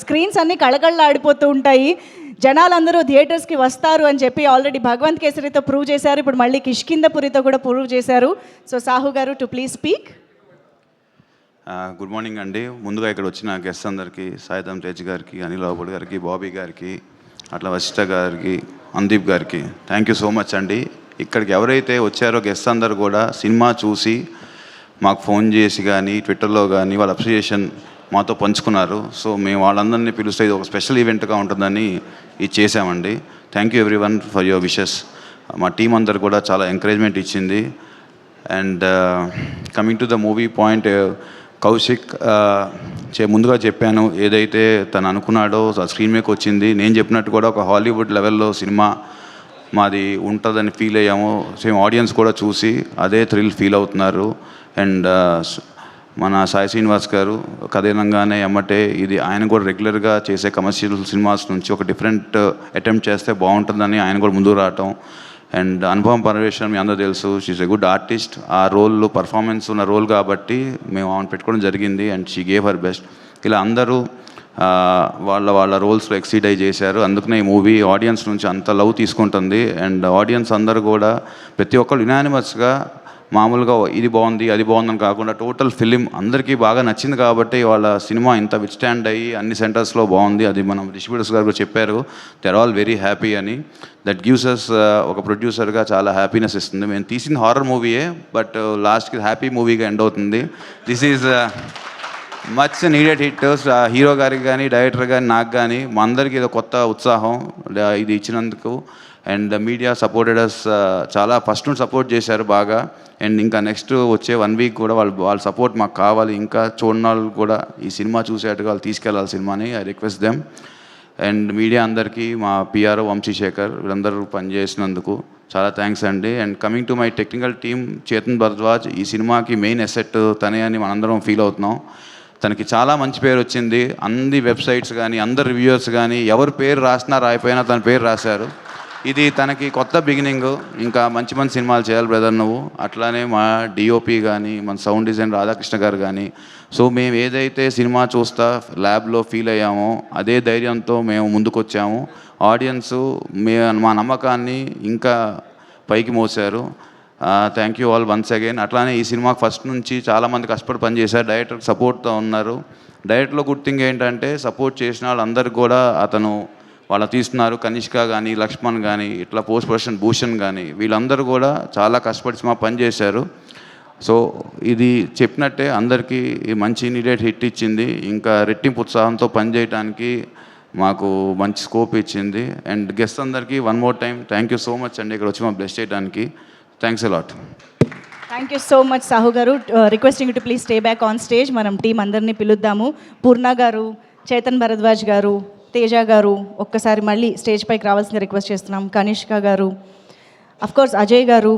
స్క్రీన్స్ అన్నీ కళకళలాడిపోతూ ఉంటాయి. జనాలందరూ థియేటర్స్కి వస్తారు అని చెప్పి ఆల్రెడీ భగవంత్ కేసరితో ప్రూవ్ చేశారు, ఇప్పుడు మళ్ళీ కిష్కింధపురితో కూడా ప్రూవ్ చేశారు. సో సాహు గారు to please speak. Good morning అండి. ముందుగా ఇక్కడ వచ్చిన గెస్ట్ అందరికీ, సాయిధం తేజ్ గారికి, అనిల్ రావుపూడి గారికి, బాబీ గారికి, అట్లా వశిష్ఠ గారికి, అందీప్ గారికి థ్యాంక్ యూ సో మచ్ అండి. ఇక్కడికి ఎవరైతే వచ్చారో గెస్ట్ అందరు కూడా సినిమా చూసి మాకు ఫోన్ చేసి కానీ ట్విట్టర్లో కానీ వాళ్ళ అప్రిషియేషన్ మాతో పంచుకున్నారు. సో మేము వాళ్ళందరినీ పిలుస్తే ఇది ఒక స్పెషల్ ఈవెంట్గా ఉంటుందని ఇది చేసామండి. Thank you every one for your wishes. మా టీం అందరు కూడా చాలా ఎంకరేజ్మెంట్ ఇచ్చింది. And coming to the movie point, Kaushik ముందుగా చెప్పాను, ఏదైతే తను అనుకున్నాడో స్క్రీన్ మీదకి వచ్చింది. నేను చెప్పినట్టు కూడా ఒక హాలీవుడ్ లెవెల్లో సినిమా మాది ఉంటుందని ఫీల్ అయ్యాము. సేమ్ ఆడియన్స్ కూడా చూసి అదే థ్రిల్ ఫీల్ అవుతున్నారు. అండ్ మన సాయి శ్రీనివాస్ గారు కథనంగానే ఎమ్మటే ఇది ఆయన కూడా రెగ్యులర్గా చేసే కమర్షియల్ సినిమాస్ నుంచి ఒక డిఫరెంట్ అటెంప్ట్ చేస్తే బాగుంటుందని ఆయన కూడా ముందుకు రావటం. అండ్ అనుభవం పరమేశ్వరం మీ అందరూ తెలుసు, షీఈస్ ఎ గుడ్ ఆర్టిస్ట్. ఆ రోల్లో పర్ఫార్మెన్స్ ఉన్న రోల్ కాబట్టి మేము ఆమెను పెట్టుకోవడం జరిగింది. And she gave her best. ఇలా అందరూ వాళ్ళ రోల్స్లో ఎక్సీడ్ అయి చేశారు. అందుకనే ఈ మూవీ ఆడియన్స్ నుంచి అంత లవ్ తీసుకుంటుంది. అండ్ ఆడియన్స్ అందరూ కూడా ప్రతి ఒక్కరు యునానిమస్గా మామూలుగా ఇది బాగుంది అది బాగుందని కాకుండా టోటల్ ఫిలిం అందరికీ బాగా నచ్చింది కాబట్టి వాళ్ళ సినిమా ఇంత విత్స్టాండ్ అయ్యి అన్ని సెంటర్స్లో బాగుంది. అది మనం డిస్ట్రిబ్యూటర్స్ గారు కూడా చెప్పారు, they are all very happy అని. దట్ గివ్స్ అస్ ఒక ప్రొడ్యూసర్గా చాలా హ్యాపీనెస్ ఇస్తుంది. మేము తీసిన హారర్ మూవీయే, బట్ లాస్ట్కి హ్యాపీ మూవీగా ఎండ్ అవుతుంది. This is much needed hit. Hero గారికి కానీ డైరెక్టర్ కానీ నాకు కానీ మా అందరికీ ఇది కొత్త ఉత్సాహం ఇది ఇచ్చినందుకు. అండ్ మీడియా సపోర్టెడ్ అస్, చాలా ఫస్ట్ నుండి సపోర్ట్ చేశారు బాగా. అండ్ ఇంకా నెక్స్ట్ వచ్చే 1 వీక్ కూడా వాళ్ళ సపోర్ట్ మాకు కావాలి. ఇంకా చూడని వాళ్ళు కూడా ఈ సినిమా చూసేట్టుగా వాళ్ళు తీసుకెళ్ళాలి సినిమాని. I request them. And media అందరికీ, మా పిఆర్ఓ వంశీశేఖర్ వీళ్ళందరూ పనిచేసినందుకు చాలా థ్యాంక్స్ అండి. And coming to my technical team, Chetan Bharadwaj ఈ సినిమాకి మెయిన్ అసెట్ తనే అని మనందరం ఫీల్ అవుతున్నాం. తనకి చాలా మంచి పేరు వచ్చింది. అన్ని వెబ్సైట్స్ కానీ అందరు రివ్యూవర్స్ కానీ ఎవరి పేరు రాసినా రాయిపోయినా తన పేరు రాశారు. ఇది తనకి కొత్త బిగినింగ్. ఇంకా మంచి మంచి సినిమాలు చేయాలి బ్రదర్ నువ్వు. అట్లానే మా డిఓపి కానీ మన సౌండ్ డిజైన్ రాధాకృష్ణ గారు కానీ. సో మేము ఏదైతే సినిమా చూస్తా ల్యాబ్లో ఫీల్ అయ్యామో అదే ధైర్యంతో మేము ముందుకు వచ్చాము. ఆడియన్స్ మా నమ్మకాన్ని ఇంకా పైకి మోసారు. Thank you all once again. అట్లానే ఈ సినిమాకి ఫస్ట్ నుంచి చాలామంది కష్టపడి పనిచేశారు, డైరెక్టర్కి సపోర్ట్తో ఉన్నారు. డైరెక్టర్లో గుడ్ థింగ్ ఏంటంటే సపోర్ట్ చేసిన వాళ్ళందరికీ కూడా అతను వాళ్ళు తీస్తున్నారు. కనిష్క కానీ, లక్ష్మణ్ కానీ, ఇట్లా పోస్ట్ ప్రొడక్షన్ భూషణ్ కానీ వీళ్ళందరూ కూడా చాలా కష్టపడి సినిమా పనిచేశారు. సో ఇది చెప్పినట్టే అందరికీ మంచి నీడెడ్ హిట్ ఇచ్చింది. ఇంకా రెట్టింపు ఉత్సాహంతో పనిచేయడానికి మాకు మంచి స్కోప్ ఇచ్చింది. అండ్ గెస్ట్ అందరికీ one more time thank you so much అండి, ఇక్కడ వచ్చి మా బ్లెస్ చేయడానికి. Thanks a lot. Thank you so much Sahu garu. Requesting to please stay back on stage. మనం టీం అందరినీ పిలుద్దాము. పూర్ణ గారు, చేతన్ భరద్వాజ్ గారు, తేజ గారు ఒక్కసారి మళ్ళీ స్టేజ్ పైకి రావాల్సింది రిక్వెస్ట్ చేస్తున్నాం. కనిష్క గారు, అఫ్కోర్స్ అజయ్ గారు,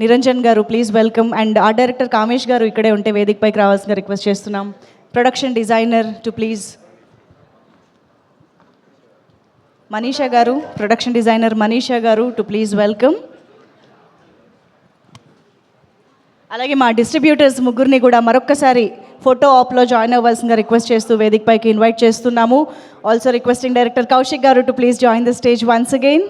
నిరంజన్ గారు please welcome. And art director Kamesh గారు ఇక్కడే ఉంటే వేదిక పైకి రావాల్సిందిగా రిక్వెస్ట్ చేస్తున్నాం. Production designer to please Manisha గారు, ప్రొడక్షన్ డిజైనర్ మనీషా గారు టు ప్లీజ్ వెల్కమ్. అలాగే మా డిస్ట్రిబ్యూటర్స్ ముగ్గురిని కూడా మరొక్కసారి ఫోటో ఆప్లో జాయిన్ అవ్వాల్సిందిగా రిక్వెస్ట్ చేస్తూ వేదిక పైకి ఇన్వైట్ చేస్తున్నాము. ఆల్సో రిక్వెస్టింగ్ డైరెక్టర్ కౌశిక్ గారు to please join the stage once again.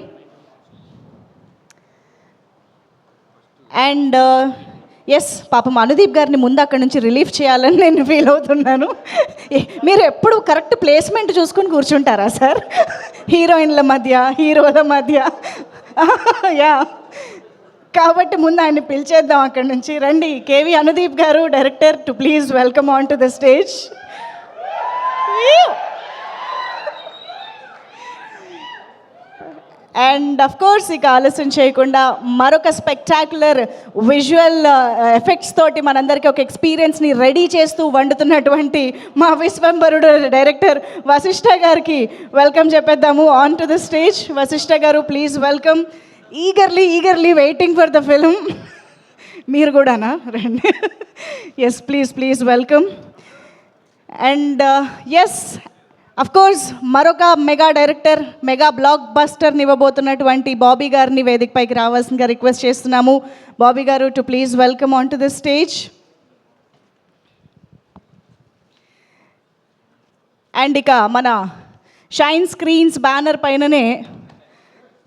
And yes, పాపం అనుదీప్ గారిని ముందు అక్కడి నుంచి రిలీఫ్ చేయాలని నేను ఫీల్ అవుతున్నాను. మీరు ఎప్పుడు కరెక్ట్ ప్లేస్మెంట్ చూసుకొని కూర్చుంటారా సార్? హీరోయిన్ల మధ్య, హీరోల మధ్య. యా, కాబట్టి ముందు ఆయన్ని పిలిచేద్దాం అక్కడి నుంచి. రండి కేవి అనుదీప్ గారు, director, to please welcome on to the stage. And of course ఇక ఆలస్యం చేయకుండా మరొక స్పెక్టాక్యులర్ విజువల్ ఎఫెక్ట్స్ తోటి మనందరికీ ఒక ఎక్స్పీరియన్స్ని రెడీ చేస్తూ వండుతున్నటువంటి మా విశ్వంబరుడు డైరెక్టర్ వశిష్ఠ గారికి వెల్కమ్ చెప్పేద్దాము on to the stage. Vashishta garu, please welcome. Eagerly waiting for the film. మీరు కూడానా? రండి. Yes, please welcome. And yes, of course మరొక మెగా డైరెక్టర్, మెగా బ్లాక్ బస్టర్ని ఇవ్వబోతున్నటువంటి బాబీ గారిని వేదికపైకి రావాల్సిందిగా రిక్వెస్ట్ చేస్తున్నాము. Bobby garu, to please welcome on to the stage. And ఇక మన షైన్ స్క్రీన్స్ బ్యానర్ పైననే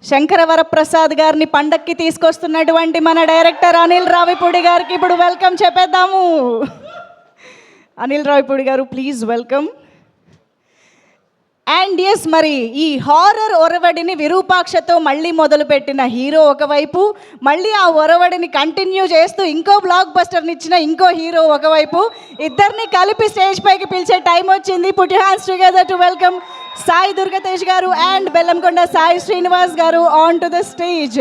శంకరవరప్రసాద్ గారిని పండక్కి తీసుకొస్తున్నటువంటి మన డైరెక్టర్ అనిల్ రావిపూడి గారికి ఇప్పుడు వెల్కమ్ చెప్పేద్దాము. అనిల్ రావిపూడి గారు, ప్లీజ్ వెల్కమ్. అండ్ ఎస్, మరి ఈ హారర్ ఒరవడిని విరూపాక్షతో మళ్ళీ మొదలుపెట్టిన హీరో ఒకవైపు, మళ్ళీ ఆ ఒరవడిని కంటిన్యూ చేస్తూ ఇంకో బ్లాక్ బస్టర్ని ఇచ్చిన ఇంకో హీరో ఒకవైపు, ఇద్దరిని కలిపి స్టేజ్ పైకి పిలిచే టైం వచ్చింది. Put your hands together to welcome Sai Durgatej గారు and Bellamkonda Sai Srinivas garu on to the stage.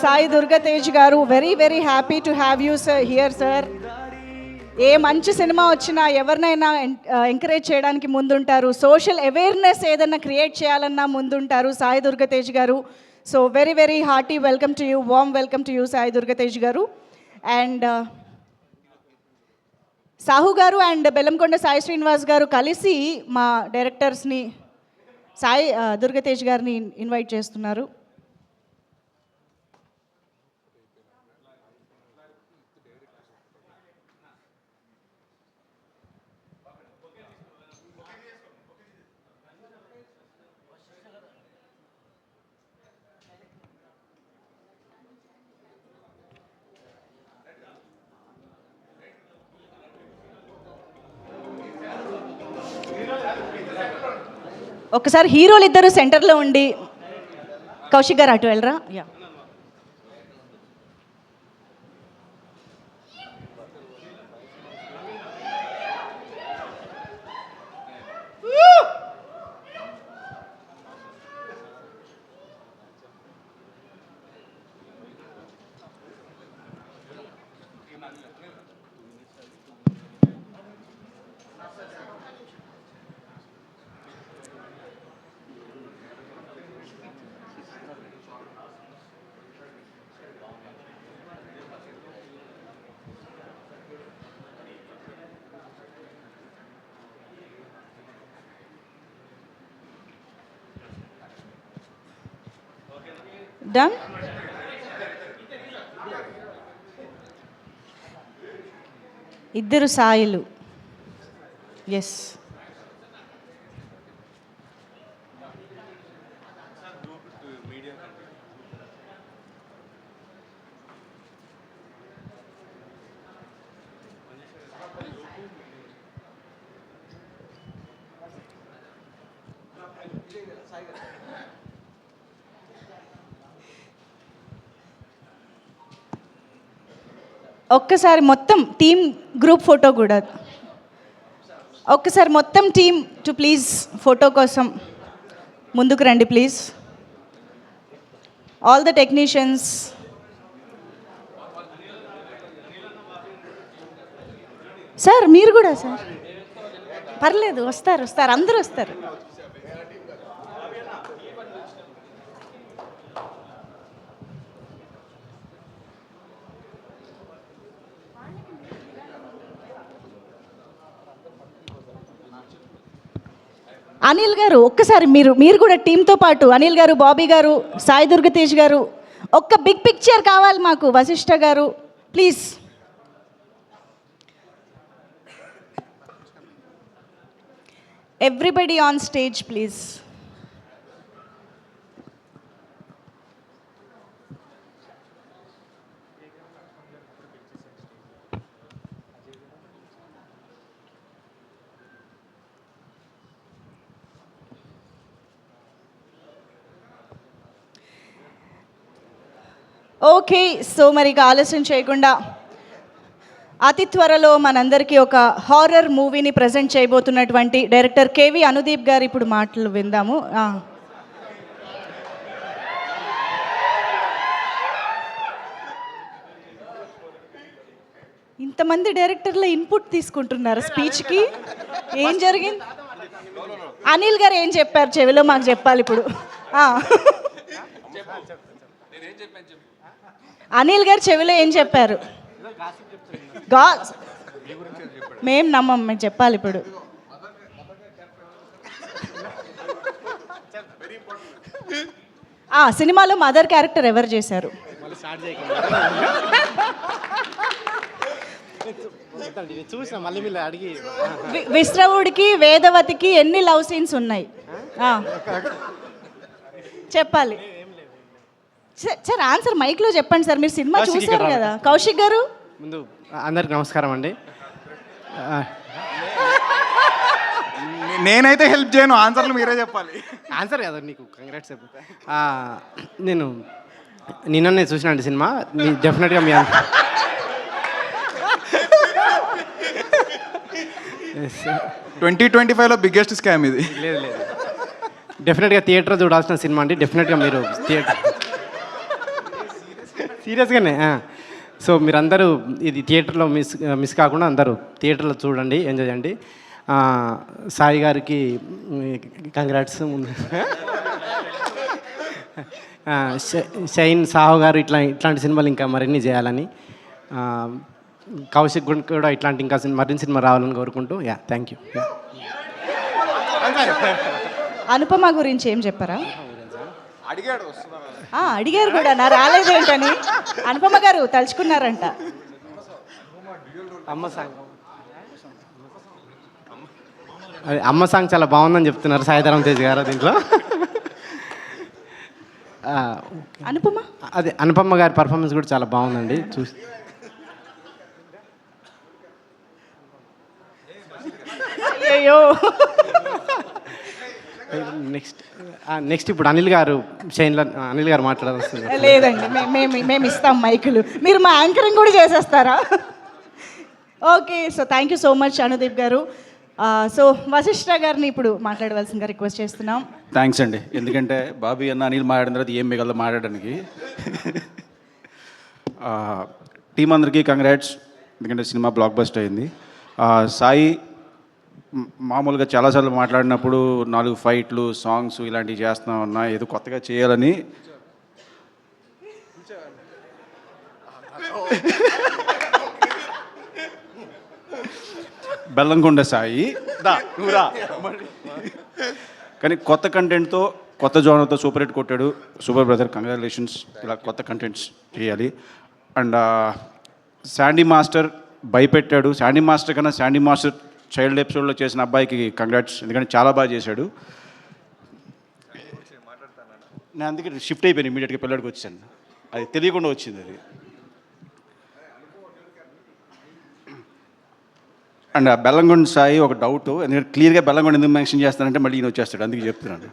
Sai Durgatej garu, very happy to have you sir here sir. ఏ మంచి సినిమా వచ్చినా ఎవరినైనా ఎంకరేజ్ చేయడానికి ముందుంటారు. సోషల్ అవేర్నెస్ ఏదైనా క్రియేట్ చేయాలన్నా ముందుంటారు సాయి దుర్గతేజ్ గారు. So very hearty welcome to you, warm welcome to you Sai Durgatej గారు. అండ్ సాహు గారు అండ్ బెల్లంకొండ సాయి శ్రీనివాస్ గారు కలిసి మా డైరెక్టర్స్ని సాయి దుర్గతేజ్ గారిని ఇన్వైట్ చేస్తున్నారు. ఒకసారి హీరోలు ఇద్దరు సెంటర్లో ఉండి, కౌశిక్ గారు అటు వెళ్ళరా. Yeah, done. ఇద్దరు సాయిలు. ఎస్, ఒక్కసారి మొత్తం టీమ్ గ్రూప్ ఫోటో కూడా. ఒక్కసారి మొత్తం టీమ్ టు ప్లీజ్ ఫోటో కోసం ముందుకు రండి please. All the technicians. Sir మీరు కూడా సార్, పర్లేదు, వస్తారు అందరూ వస్తారు. అనిల్ గారు ఒక్కసారి మీరు కూడా టీంతో పాటు, అనిల్ గారు, బాబీ గారు, సాయి దుర్గతేజ్ గారు ఒక్క బిగ్ పిక్చర్ కావాలి మాకు Vashishtha garu please. Everybody on stage please. Okay, so మరి ఇక ఆలస్యం చేయకుండా అతి త్వరలో మనందరికీ ఒక హారర్ మూవీని ప్రజెంట్ చేయబోతున్నటువంటి డైరెక్టర్ కేవి అనుదీప్ గారు ఇప్పుడు మాటలు విందాము. ఇంతమంది డైరెక్టర్ల ఇన్పుట్ తీసుకుంటున్నారు స్పీచ్కి. ఏం జరిగింది? అనిల్ గారు ఏం చెప్పారు చెవిలో మాకు చెప్పాలి ఇప్పుడు. అనిల్ గారు చెవిలో ఏం చెప్పారు? మేం నమ్మం, మేము చెప్పాలి ఇప్పుడు. సినిమాలో మదర్ క్యారెక్టర్ ఎవరు చేశారు? విశ్రవుడికి వేదవతికి ఎన్ని లవ్ సీన్స్ ఉన్నాయి చెప్పాలి సార్. ఆన్సర్ మైక్లో చెప్పండి సార్, మీరు సినిమా చూసారు కదా. కౌశిక్ గారు ముందు అందరికి నమస్కారం అండి. నేనైతే హెల్ప్ చేయను, ఆన్సర్లు మీరే చెప్పాలి. ఆన్సర్ కదా నీకు, కంగ్రాట్స్. నేను నిన్ననే చూసినండి సినిమా. డెఫినెట్గా మీ 2025లో బిగ్గెస్ట్ స్కామ్ ఇది. లేదు లేదు, డెఫినెట్గా థియేటర్ చూడాల్సిన సినిమా అండి. డెఫినెట్గా మీరు థియేటర్ సీరియస్గానే. సో మీరందరూ ఇది థియేటర్లో మిస్ కాకుండా అందరూ థియేటర్లో చూడండి, ఎంజాయ్ చేయండి. సాయి గారికి కంగ్రాట్స్. ముందు షైన్ సాహు గారు ఇట్లాంటి సినిమాలు ఇంకా మరిన్ని చేయాలని, కౌశిక్ కూడా ఇట్లాంటి ఇంకా మరిన్ని సినిమా రావాలని కోరుకుంటూ థ్యాంక్ యూ. అనుపమ గురించి ఏం చెప్పారా? అడిగారు కూడా, నా రాలేదేంటని. అనుపమ గారు తలుచుకున్నారంట. అమ్మ సాంగ్ చాలా బాగుందని చెప్తున్నారు సాయిధరం తేజ్ గారు దీంట్లో. అనుపమ అదే అనుపమ గారి పర్ఫార్మెన్స్ కూడా చాలా బాగుందండి. చూసి అయ్యో. నెక్స్ట్ ఇప్పుడు అనిల్ గారు షైన్లో అనిల్ గారు మాట్లాడాల్సింది. లేదండి, మేము ఇస్తాం మైకులు, మీరు మా యాంకరింగ్ కూడా చేసేస్తారా? Okay, so thank you so much Anudeep garu. So Vashishtha గారిని ఇప్పుడు మాట్లాడవలసిందిగా రిక్వెస్ట్ చేస్తున్నాం. థ్యాంక్స్ అండి, ఎందుకంటే బాబీ అన్న అనిల్ మాట్లాడిన తర్వాత ఏం మిగలదు మాట్లాడడానికి. టీం అందరికీ కంగ్రాట్స్, ఎందుకంటే సినిమా బ్లాక్ బస్టర్ అయింది. సాయి మామూలుగా చాలాసార్లు మాట్లాడినప్పుడు 4 ఫైట్లు, సాంగ్స్ ఇలాంటివి చేస్తున్నా ఉన్నా, ఏదో కొత్తగా చేయాలని. బెల్లంకొండ సాయి కానీ కొత్త కంటెంట్తో, కొత్త జోనర్తో సూపర్ హిట్ కొట్టాడు. Super brother, congratulations. ఇలా కొత్త కంటెంట్స్ చేయాలి. అండ్ శాండీ మాస్టర్ భయపెట్టాడు. శాండీ మాస్టర్ కన్నా శాండీ మాస్టర్ చైల్డ్ ఎపిసోడ్లో చేసిన అబ్బాయికి కంగ్రాట్స్, ఎందుకంటే చాలా బాగా చేశాడు. నేను అందుకే షిఫ్ట్ అయిపోయాను, ఇమీడియట్గా పిల్లడికి వచ్చాను. అది తెలియకుండా వచ్చింది అది. అండ్ బెల్లంకొండ సాయి ఒక డౌట్, ఎందుకంటే క్లియర్గా బెల్లంకొండ ఎందుకు మెన్షన్ చేస్తానంటే మళ్ళీ ఈయన వచ్చేస్తాడు, అందుకే చెప్తున్నాను.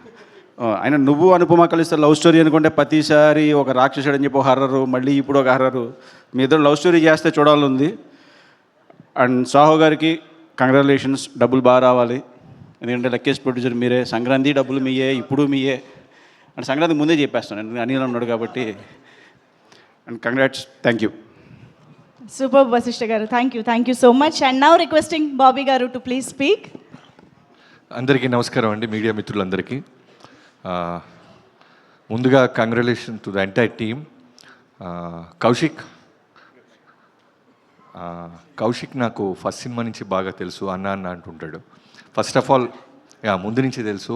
ఆయన నువ్వు అనుపమ కలిస్తే లవ్ స్టోరీ అనుకుంటే ప్రతిసారి ఒక రాక్షసుడు అని చెప్పి ఒక హర్రరు, మళ్ళీ ఇప్పుడు ఒక హర్రరు. మీ ఇద్దరు లవ్ స్టోరీ చేస్తే చూడాలని ఉంది. అండ్ సాహు గారికి కంగ్రాచులేషన్స్, డబ్బులు బాగా రావాలి, ఎందుకంటే లక్కీస్ట్ ప్రొడ్యూసర్ మీరే. సంక్రాంతి డబ్బులు మీయే, ఇప్పుడు మీయే. అండ్ సంక్రాంతి ముందే చెప్పేస్తాను, అనిల్ ఉన్నాడు కాబట్టి. And congrats, thank you. Super Vashishta garu, thank you so much. And now requesting Bobby garu to please speak. అందరికీ నమస్కారం అండి, మీడియా మిత్రులందరికీ. ముందుగా congratulation to the entire team. Kaushik నాకు ఫస్ట్ సినిమా నుంచి బాగా తెలుసు, అన్న అన్న అంటుంటాడు. ఫస్ట్ ఆఫ్ ఆల్ ముందు నుంచి తెలుసు.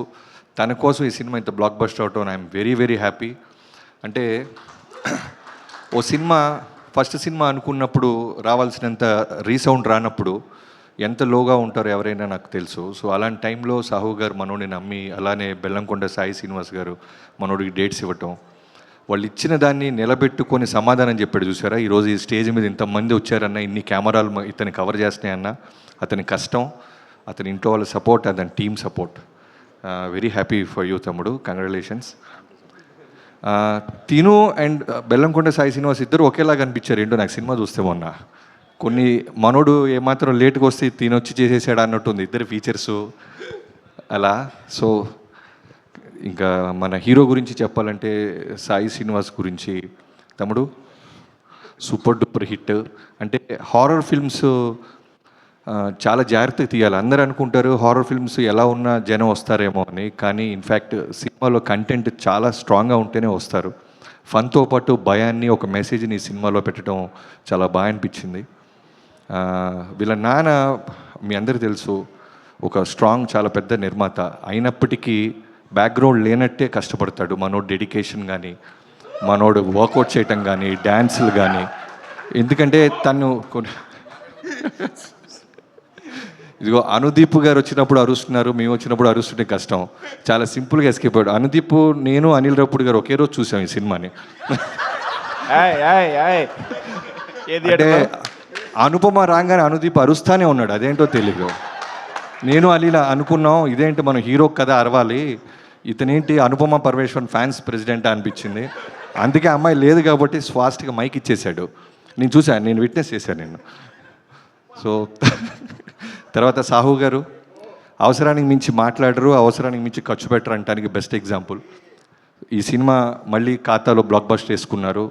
తన కోసం ఈ సినిమా ఇంత బ్లాక్ బస్టర్ అవటం ఐఎమ్ వెరీ వెరీ హ్యాపీ. అంటే ఓ సినిమా ఫస్ట్ సినిమా అనుకున్నప్పుడు రావాల్సినంత రీసౌండ్ రానప్పుడు ఎంత లోగా ఉంటారో ఎవరైనా నాకు తెలుసు. సో అలాంటి టైంలో సాహు గారు మనోడిని నమ్మి, అలానే బెల్లంకొండ సాయి శ్రీనివాస్ గారు మనోడికి డేట్స్ ఇవ్వటం, వాళ్ళు ఇచ్చిన దాన్ని నిలబెట్టుకొని సమాధానం చెప్పాడు చూసారా. ఈరోజు ఈ స్టేజ్ మీద ఇంతమంది వచ్చారన్న, ఇన్ని కెమెరాలు ఇతన్ని కవర్ చేస్తున్నాయన్న, అతని కష్టం, అతని ఇంట్లో వాళ్ళ సపోర్ట్, అతని team support. Very happy for you తమ్ముడు, కంగ్రాచులేషన్స్. తిను అండ్ బెల్లంకొండ సాయి శ్రీనివాస్ ఇద్దరు ఒకేలాగా అనిపించారు ఏంటో నాకు సినిమా చూస్తే మొన్న. కొన్ని మనోడు ఏమాత్రం లేట్గా వస్తే తినొచ్చి చేసేసాడు అన్నట్టుంది ఇద్దరు ఫీచర్సు అలా. సో ఇంకా మన హీరో గురించి చెప్పాలంటే సాయి శ్రీనివాస్ గురించి తమ్ముడు సూపర్ డూపర్ హిట్. అంటే హారర్ ఫిల్మ్స్ చాలా జాగ్రత్తగా తీయాలి. అందరూ అనుకుంటారు హారర్ ఫిల్మ్స్ ఎలా ఉన్నా జనం వస్తారేమో అని, కానీ ఇన్ఫ్యాక్ట్ సినిమాలో కంటెంట్ చాలా స్ట్రాంగ్గా ఉంటేనే వస్తారు. ఫన్తో పాటు భయాన్ని, ఒక మెసేజ్ని ఈ సినిమాలో పెట్టడం చాలా బాగా అనిపించింది. వీళ్ళ నాన్న మీ అందరికీ తెలుసు, ఒక స్ట్రాంగ్ చాలా పెద్ద నిర్మాత అయినప్పటికీ బ్యాక్గ్రౌండ్ లేనట్టే కష్టపడతాడు. మనోడు డెడికేషన్ కానీ, మనోడు వర్కౌట్ చేయటం కానీ, డ్యాన్సులు కానీ. ఎందుకంటే తను ఇదిగో అనుదీప్ గారు వచ్చినప్పుడు అరుస్తున్నారు, మేము వచ్చినప్పుడు అరుస్తుంటే కష్టం. చాలా సింపుల్గా ఎస్కేప్ అయ్యాడు అనుదీప్. నేను అనిల్ రావుపూడి గారు ఒకే రోజు చూసాం ఈ సినిమాని. అంటే అనుపమ రాగానే అనుదీప్ అరుస్తానే ఉన్నాడు, అదేంటో తెలియదు. నేను అలీలా అనుకున్నాం ఇదేంటి మనం హీరో కదా అరవాలి, ఇతనేంటి అనుపమ పరమేశ్వరన్ ఫ్యాన్స్ ప్రెసిడెంట్ అనిపించింది. అందుకే అమ్మాయి లేదు కాబట్టి ఫాస్ట్గా మైక్ ఇచ్చేశాడు. నేను చూశాను, నేను విట్నెస్ చేశాను నేను. సో తర్వాత సాహు గారు అవసరానికి మించి మాట్లాడరు, అవసరానికి మించి ఖర్చు పెట్టరు అనడానికి బెస్ట్ ఎగ్జాంపుల్. ఈ సినిమా మళ్ళీ ఖాతాలో బ్లాక్ బస్టర్ వేసుకున్నారు.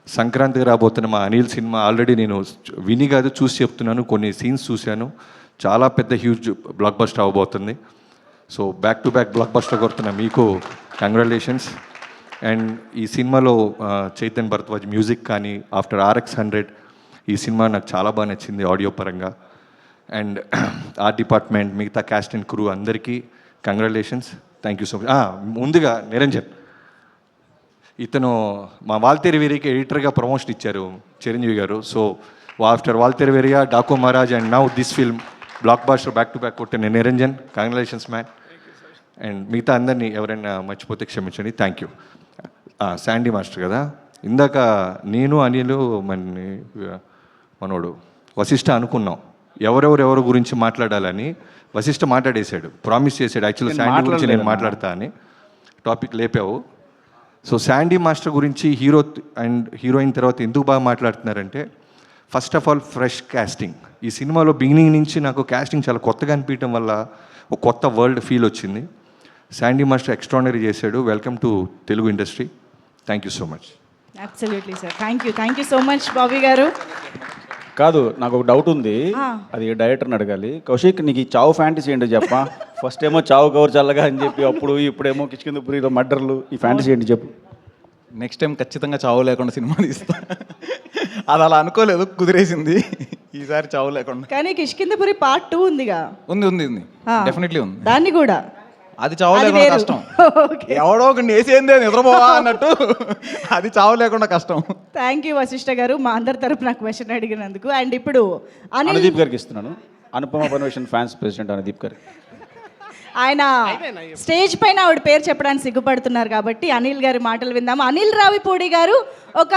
సంక్రాంతికి రాబోతున్న మా అనిల్ సినిమా ఆల్రెడీ నేను విని కాదు చూసి చెప్తున్నాను, కొన్ని సీన్స్ చూశాను, చాలా పెద్ద హ్యూజ్ బ్లాక్ బస్టర్ అవ్వబోతుంది. So back to back blockbuster కొడుతున్న మీకు కంగ్రాచులేషన్స్. అండ్ ఈ సినిమాలో చైతన్ భరద్వాజ్ మ్యూజిక్ కానీ, ఆఫ్టర్ RX100 ఈ సినిమా నాకు చాలా బాగా నచ్చింది ఆడియో పరంగా. అండ్ ఆర్ట్ డిపార్ట్మెంట్, మిగతా క్యాస్ట్ అండ్ క్రూ అందరికీ congratulations, thank you so much. ముందుగా నిరంజన్, ఇతను మా వాల్తేరు వేరియకి ఎడిటర్గా ప్రమోషన్ ఇచ్చారు Chiranjeevi garu. So after Waltair Veerayya, Daaku Maharaaj and now this film blockbuster back to back కొట్టిన నిరంజన్, కంగ్రాచులేషన్స్ మ్యాన్. అండ్ మిగతా అందరినీ ఎవరైనా మర్చిపోతే క్షమించండి, థ్యాంక్ యూ. శాండీ మాస్టర్ కదా, ఇందాక నేను అనిలు మనోడు వశిష్ఠ అనుకున్నాం ఎవరెవరు గురించి మాట్లాడాలని. వశిష్ఠ మాట్లాడేశాడు, ప్రామిస్ చేశాడు యాక్చువల్లీ శాండీ గురించి నేను మాట్లాడతా అని. టాపిక్ లేపావు. సో శాండీ మాస్టర్ గురించి హీరో అండ్ హీరోయిన్ తర్వాత ఎందుకు బాగా మాట్లాడుతున్నారంటే, first of all fresh casting. ఈ సినిమాలో బిగినింగ్ నుంచి నాకు కాస్టింగ్ చాలా కొత్తగా అనిపించడం వల్ల ఒక కొత్త వరల్డ్ ఫీల్ వచ్చింది. శాండీ మాస్టర్ ఎక్స్ట్రాడినరీ చేశాడు. Welcome to Telugu industry. Thank you so much. Absolutely sir, thank you so much Bobby గారు. కాదు, నాకు ఒక డౌట్ ఉంది, అది డైరెక్టర్ని అడగాలి. కౌశిక్, నీకు ఈ చావు ఫ్యాంటసీ ఏంటో చెప్పా. ఫస్ట్ ఏమో చావు కవర్ చల్లగా అని చెప్పి, ఇప్పుడేమో కిష్కిందపురిలో మర్డర్లు, ఈ ఫ్యాంటసీ ఏంటి చెప్పు. నెక్స్ట్ టైం ఖచ్చితంగా చావు లేకుండా సినిమా తీస్తా. అది అలా అనుకోలేదు, కుదిరేసింది. ఈసారి చావు లేకుండా. కానీ కిష్కిందపురి పార్ట్ 2 ఉందిగా. ఉంది డెఫినెట్లీ ఉంది. దాన్ని కూడా అది చావు లేకుండా కష్టం. ఎవడో ఒక వేసేందే నిద్రపోవా అన్నట్టు, అది చావు లేకుండా కష్టం. థ్యాంక్ యూ వశిష్ఠ గారు, మా అందరి తరపున క్వశ్చన్ అడిగినందుకు. అండ్ ఇప్పుడు అనుదీప్ గారికి ఇస్తున్నాను. అనుపమ పరమేశ్వరన్ ఫ్యాన్స్ ప్రెసిడెంట్ అనుదీప్ గారు. ఆయన స్టేజ్ పైన ఆవిడ పేరు చెప్పడానికి సిగ్గుపడుతున్నారు కాబట్టి అనిల్ గారి మాటలు విందాము. అనిల్ రావిపూడి గారు ఒక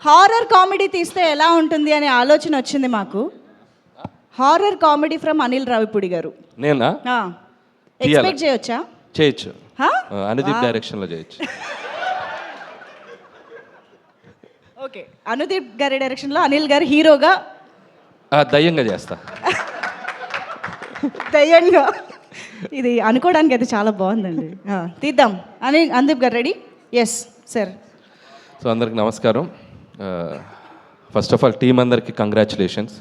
హారర్ కామెడీ తీస్తే ఎలా ఉంటుంది అనే ఆలోచన వచ్చింది మాకు. Horror comedy from Anil Ravipudi గారు. నేనా? ఎక్స్పెక్ట్ చేయొచ్చా? చేయొచ్చు, అనుదీప్ డైరెక్షన్లో చేయొచ్చు. ఓకే, అనుదీప్ గారి డైరెక్షన్లో అనిల్ గారు హీరోగా దయ్యంగా చేస్తా. దయ్యంగా, ఇది అనుకోవడానికి అయితే చాలా బాగుందండి. తీద్దాం. అనుదీప్ గారు రెడీ? Yes sir. సో అందరికి నమస్కారం. ఫస్ట్ ఆఫ్ ఆల్ టీం అందరికీ కంగ్రాచులేషన్స్.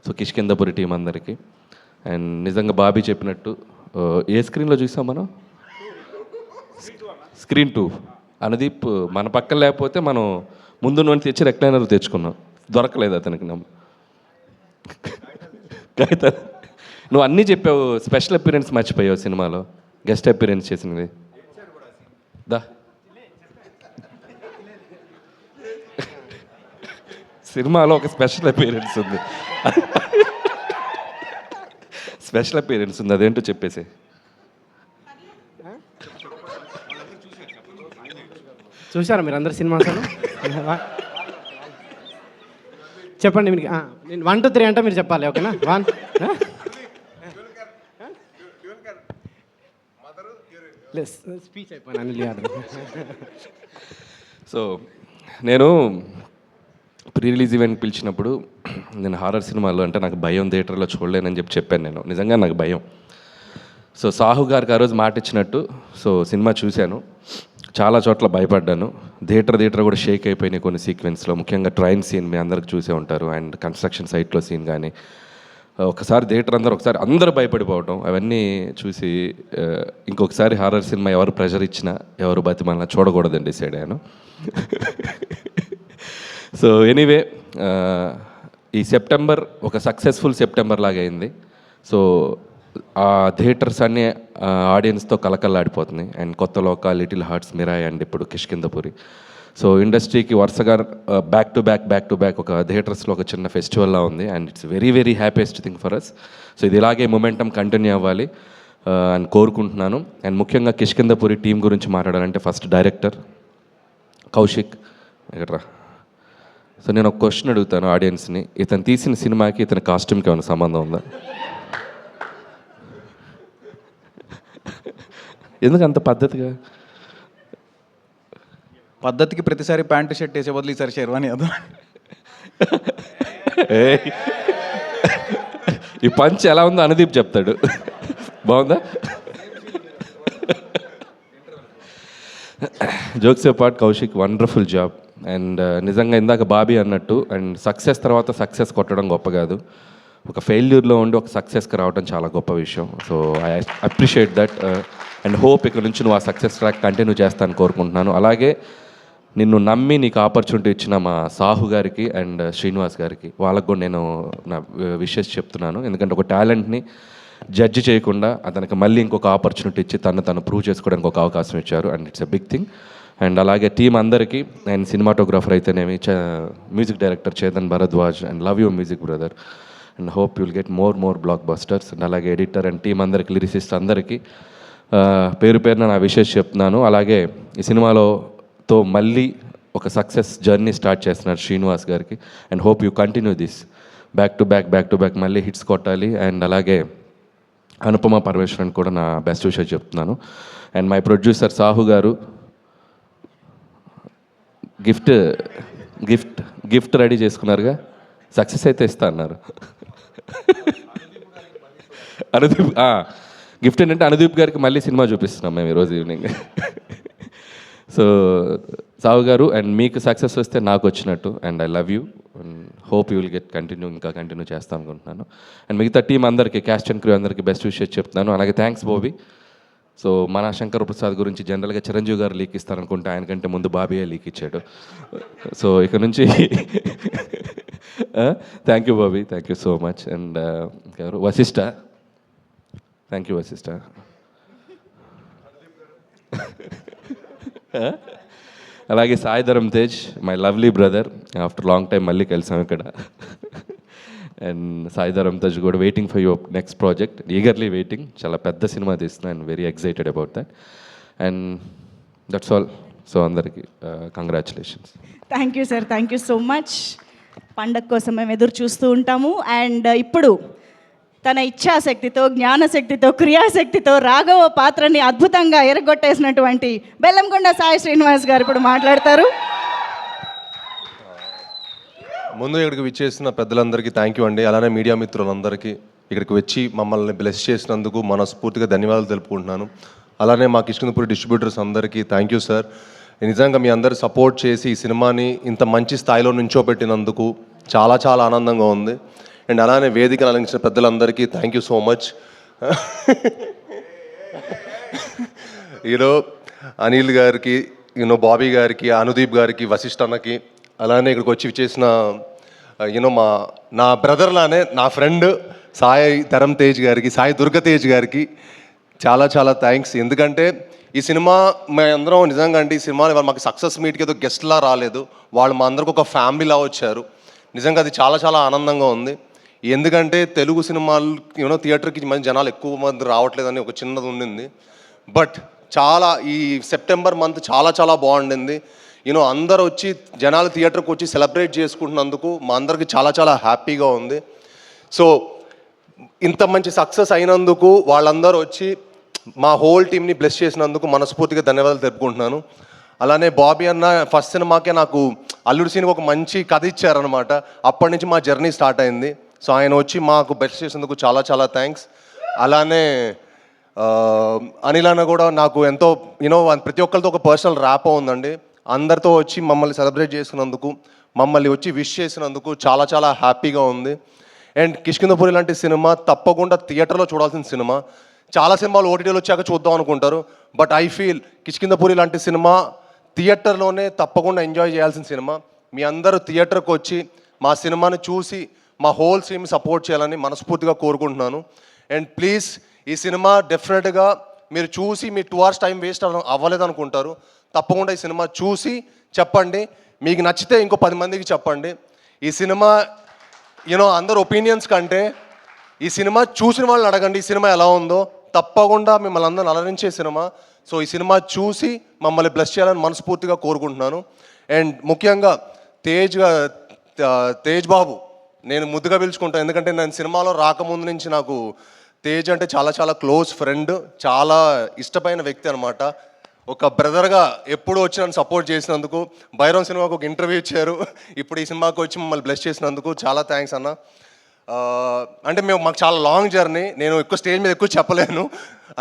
సో కిష్కిందపురి టీం అందరికీ. అండ్ నిజంగా బాబీ చెప్పినట్టు ఏ స్క్రీన్లో చూసాం మనం? స్క్రీన్ 2. అనుదీప్ మన పక్కన లేకపోతే మనం ముందు నుండి తెచ్చి రెక్లైనర్ తెచ్చుకున్నాం, దొరకలేదు అతనికి. నువ్వు అన్నీ చెప్పావు, స్పెషల్ అపిరెన్స్ మర్చిపోయావు సినిమాలో, గెస్ట్ అపిరెన్స్ చేసినది. దా సినిమాలో ఒక స్పెషల్ అపీరెన్స్ ఉంది. స్పెషల్ అపీరెన్స్ ఉంది, అదేంటో చెప్పేసి. చూసారా మీరు అందరు సినిమా అసలు? చెప్పండి మీకు. నేను 1 2 3 అంటే మీరు చెప్పాలి, ఓకేనా? 1 స్పీచ్ అయిపోయినా అనిల్ యాదవ్. సో నేను ప్రీ రిలీజ్ ఈవెంట్ పిలిచినప్పుడు నేను హారర్ సినిమాలు అంటే నాకు భయం, థియేటర్లో చూడలేనని చెప్పాను. నేను నిజంగా నాకు భయం. సో సాహు గారికి ఆ రోజు మాట ఇచ్చినట్టు సో సినిమా చూశాను, చాలా చోట్ల భయపడ్డాను. థియేటర్ కూడా షేక్ అయిపోయినాయి కొన్ని సీక్వెన్స్లో, ముఖ్యంగా ట్రైన్ సీన్ మీ అందరికి చూసే ఉంటారు, అండ్ కన్స్ట్రక్షన్ సైట్లో సీన్ కానీ ఒకసారి థియేటర్ అందరూ భయపడిపోవటం అవన్నీ చూసి ఇంకొకసారి హారర్ సినిమా ఎవరు ప్రెషర్ ఇచ్చినా ఎవరు బతిమాలినా చూడకూడదని డిసైడ్ అయ్యాను. సో ఎనీవే ఈ సెప్టెంబర్ ఒక సక్సెస్ఫుల్ సెప్టెంబర్ లాగా అయింది. సో ఆ థియేటర్స్ అన్నీ ఆడియన్స్తో కలకల్లాడిపోతున్నాయి. అండ్ కొత్త లోక, లిటిల్ హార్ట్స్, మిరాయ్ అండ్ ఇప్పుడు కిష్కిందపురి. సో ఇండస్ట్రీకి వరుసగా బ్యాక్ టు బ్యాక్ ఒక థియేటర్స్లో ఒక చిన్న ఫెస్టివల్లా ఉంది. And it's very very happiest thing for us. So ఇది ఇలాగే మొమెంటం కంటిన్యూ అవ్వాలి అని కోరుకుంటున్నాను. అండ్ ముఖ్యంగా కిష్కిందపురి టీం గురించి మాట్లాడాలంటే ఫస్ట్ డైరెక్టర్ కౌశిక్ ఎక్కడ్రా. సో నేను ఒక క్వశ్చన్ అడుగుతాను ఆడియన్స్ని, ఇతను తీసిన సినిమాకి ఇతని కాస్ట్యూమ్కి ఏమైనా సంబంధం ఉందా? ఎందుకు అంత పద్ధతికి ప్రతిసారి ప్యాంటు షర్ట్ వేసే బదులు ఈసారి షెర్వానీ అదు. ఈ పంచ్ ఎలా ఉందో అనుదీప్ చెప్తాడు. బాగుందా? Jokes part Kaushik wonderful job. And నిజంగా ఇందాక బాబీ అన్నట్టు, అండ్ సక్సెస్ తర్వాత సక్సెస్ కొట్టడం గొప్ప కాదు, ఒక ఫెయిల్యూర్లో ఉండి ఒక సక్సెస్కి రావడం చాలా గొప్ప విషయం. So I appreciate that and hope ఇక్కడ నుంచి నువ్వు ఆ సక్సెస్ ట్రాక్ కంటిన్యూ చేస్తాను కోరుకుంటున్నాను. అలాగే నిన్ను నమ్మి నీకు ఆపర్చునిటీ ఇచ్చిన మా సాహు గారికి అండ్ శ్రీనివాస్ గారికి, వాళ్ళకు కూడా నేను నా విషెస్ చెప్తున్నాను. ఎందుకంటే ఒక టాలెంట్ని జడ్జి చేయకుండా అతనికి మళ్ళీ ఇంకొక ఆపర్చునిటీ ఇచ్చి తను ప్రూవ్ చేసుకోవడానికి ఒక అవకాశం ఇచ్చారు. And it's a big thing. And అలాగే టీం అందరికీ, అండ్ సినిమాటోగ్రాఫర్ అయితేనేమి, music director Chetan Bharadwaj, and love you music brother, and hope you'll get more blockbusters. And అలాగే ఎడిటర్ అండ్ టీం అందరికీ, లిరిసిస్ట్ అందరికీ పేరున నా విషెస్ చెప్తున్నాను. అలాగే ఈ సినిమాతో మళ్ళీ ఒక సక్సెస్ జర్నీ స్టార్ట్ చేస్తున్నారు శ్రీనివాస్ గారికి. And hope you continue this back to back మళ్ళీ హిట్స్ కొట్టాలి. అండ్ అలాగే అనుపమ పరమేశ్వరన్ కూడా నా బెస్ట్ విషెస్ చెప్తున్నాను. అండ్ మై ప్రొడ్యూసర్ సాహు గారు గిఫ్ట్ రెడీ చేసుకున్నారుగా, సక్సెస్ అయితే ఇస్తా అన్నారు. అనుదీప్ గిఫ్ట్ ఏంటంటే అనుదీప్ గారికి మళ్ళీ సినిమా చూపిస్తున్నాం మేము ఈరోజు ఈవినింగ్. సో సాహు గారు, అండ్ మీకు సక్సెస్ వస్తే నాకు వచ్చినట్టు. And I love you and hope you will get continue చేస్తాను అనుకుంటున్నాను. అండ్ మిగతా టీం అందరికీ, క్యాస్ట్ అండ్ క్రూ అందరికీ బెస్ట్ విషెస్ చెప్తున్నాను. అలాగే థ్యాంక్స్ బాబీ. సో మన శంకర్ ప్రసాద్ గురించి జనరల్గా చిరంజీవి గారు లీక్ ఇస్తారనుకుంటే ఆయనకంటే ముందు బాబీయే లీక్ ఇచ్చాడు. సో ఇక నుంచి thank you Bobby, thank you so much. And ఎవరు వశిష్ఠ, థ్యాంక్ యూ వశిష్ఠ. అలాగే Saidharam Tej, my lovely brother, after long time మళ్ళీ కలిసాం ఇక్కడ. అండ్ సాయిధరం తేజ్ కూడా waiting for your next project, eagerly waiting. చాలా పెద్ద సినిమా తీస్తున్నా and very excited about that. And that's all. So అందరికీ congratulations. Thank you sir, thank you so much. పండగ కోసం మేము ఎదురు చూస్తూ ఉంటాము. అండ్ ఇప్పుడు తన ఇచ్ఛాశక్తితో, జ్ఞానశక్తితో, క్రియాశక్తితో రాఘవ పాత్రని అద్భుతంగా ఎరగొట్టేసినటువంటి బెల్లంకొండ సాయి శ్రీనివాస్ గారు ఇప్పుడు మాట్లాడతారు. ముందు ఇక్కడికి విచ్చేసిన పెద్దలందరికీ థ్యాంక్ యూ అండి. అలానే మీడియా మిత్రులందరికీ ఇక్కడికి వచ్చి మమ్మల్ని బ్లెస్ చేసినందుకు మనస్ఫూర్తిగా ధన్యవాదాలు తెలుపుకుంటున్నాను. అలానే మా కిష్కిందపురి డిస్ట్రిబ్యూటర్స్ అందరికీ థ్యాంక్ యూ సార్. నిజంగా మీ అందరు సపోర్ట్ చేసి ఈ సినిమాని ఇంత మంచి స్థాయిలో నుంచోబెట్టినందుకు చాలా చాలా ఆనందంగా ఉంది. అండ్ అలానే వేదికను అలంకరించిన పెద్దలందరికీ థ్యాంక్ యూ సో మచ్. ఈరో అనిల్ గారికి, బాబీ గారికి, అనుదీప్ గారికి, వశిష్ఠ అన్నకి, అలానే ఇక్కడికి వచ్చి చేసిన నా బ్రదర్లానే నా ఫ్రెండ్ సాయి ధరం తేజ్ గారికి, సాయి దుర్గ తేజ్ గారికి చాలా చాలా థ్యాంక్స్. ఎందుకంటే ఈ సినిమా మేమందరం నిజంగా అంటే ఈ సినిమా మాకు సక్సెస్ మీట్కి ఏదో గెస్ట్లా రాలేదు, వాళ్ళు మా అందరికి ఒక ఫ్యామిలీలా వచ్చారు. నిజంగా అది చాలా చాలా ఆనందంగా ఉంది. ఎందుకంటే తెలుగు సినిమాలు థియేటర్కి మంచి జనాలు ఎక్కువ మంది రావట్లేదని ఒక చిన్నది ఉండింది. బట్ చాలా ఈ సెప్టెంబర్ మంత్ చాలా చాలా బాగుండింది. అందరూ వచ్చి జనాలు థియేటర్కి వచ్చి సెలబ్రేట్ చేసుకుంటున్నందుకు మా అందరికి చాలా చాలా హ్యాపీగా ఉంది. సో ఇంత మంచి సక్సెస్ అయినందుకు వాళ్ళందరూ వచ్చి మా హోల్ టీమ్ని బ్లెస్ చేసినందుకు మనస్ఫూర్తిగా ధన్యవాదాలు తెలుపుకుంటున్నాను. అలానే బాబీ అన్న ఫస్ట్ సినిమాకే నాకు అల్లుడు సీన్కి ఒక మంచి కథ ఇచ్చారనమాట. అప్పటి నుంచి మా జర్నీ స్టార్ట్ అయింది. సో ఆయన వచ్చి మాకు బెస్ట్ చేసినందుకు చాలా చాలా థ్యాంక్స్. అలానే అనిల్ అన్న కూడా నాకు ఎంతో ప్రతి ఒక్కరితో ఒక పర్సనల్ ర్యాప్ ఉందండి. అందరితో వచ్చి మమ్మల్ని సెలబ్రేట్ చేసినందుకు, మమ్మల్ని వచ్చి విష్ చేసినందుకు చాలా చాలా హ్యాపీగా ఉంది. అండ్ కిష్కింధపురి లాంటి సినిమా తప్పకుండా థియేటర్లో చూడాల్సిన సినిమా. చాలా సినిమాలు ఓటీటీలో వచ్చాక చూద్దాం అనుకుంటారు. బట్ ఐ ఫీల్ కిష్కింధపురి లాంటి సినిమా థియేటర్లోనే తప్పకుండా ఎంజాయ్ చేయాల్సిన సినిమా. మీ అందరూ థియేటర్కి వచ్చి మా సినిమాని చూసి మా హోల్ టీమ్ సపోర్ట్ చేయాలని మనస్ఫూర్తిగా కోరుకుంటున్నాను. అండ్ ప్లీజ్ ఈ సినిమా డెఫినెట్గా మీరు చూసి మీ 2 hours టైం వేస్ట్ అవ్వలేదు అనుకుంటారు. తప్పకుండా ఈ సినిమా చూసి చెప్పండి. మీకు నచ్చితే ఇంకో 10 మందికి చెప్పండి. ఈ సినిమా అందరు ఒపీనియన్స్ కంటే ఈ సినిమా చూసిన వాళ్ళని అడగండి ఈ సినిమా ఎలా ఉందో. తప్పకుండా మిమ్మల్ని అందరిని అలరించే సినిమా. సో ఈ సినిమా చూసి మమ్మల్ని బ్లెస్ చేయాలని మనస్ఫూర్తిగా కోరుకుంటున్నాను. అండ్ ముఖ్యంగా తేజ్ బాబు నేను ముద్దుగా పిలుచుకుంటాను. ఎందుకంటే నేను సినిమాలో రాకముందు నుంచి నాకు తేజ్ అంటే చాలా చాలా క్లోజ్ ఫ్రెండ్, చాలా ఇష్టమైన వ్యక్తి అనమాట. ఒక బ్రదర్గా ఎప్పుడు వచ్చి నన్ను సపోర్ట్ చేసినందుకు, భైరవ్ సినిమాకు ఒక ఇంటర్వ్యూ ఇచ్చారు, ఇప్పుడు ఈ సినిమాకి వచ్చి మమ్మల్ని బ్లెస్ చేసినందుకు చాలా థ్యాంక్స్ అన్న. అంటే మాకు చాలా లాంగ్ జర్నీ. నేను ఎక్కువ స్టేజ్ మీద ఎక్కువ చెప్పలేను.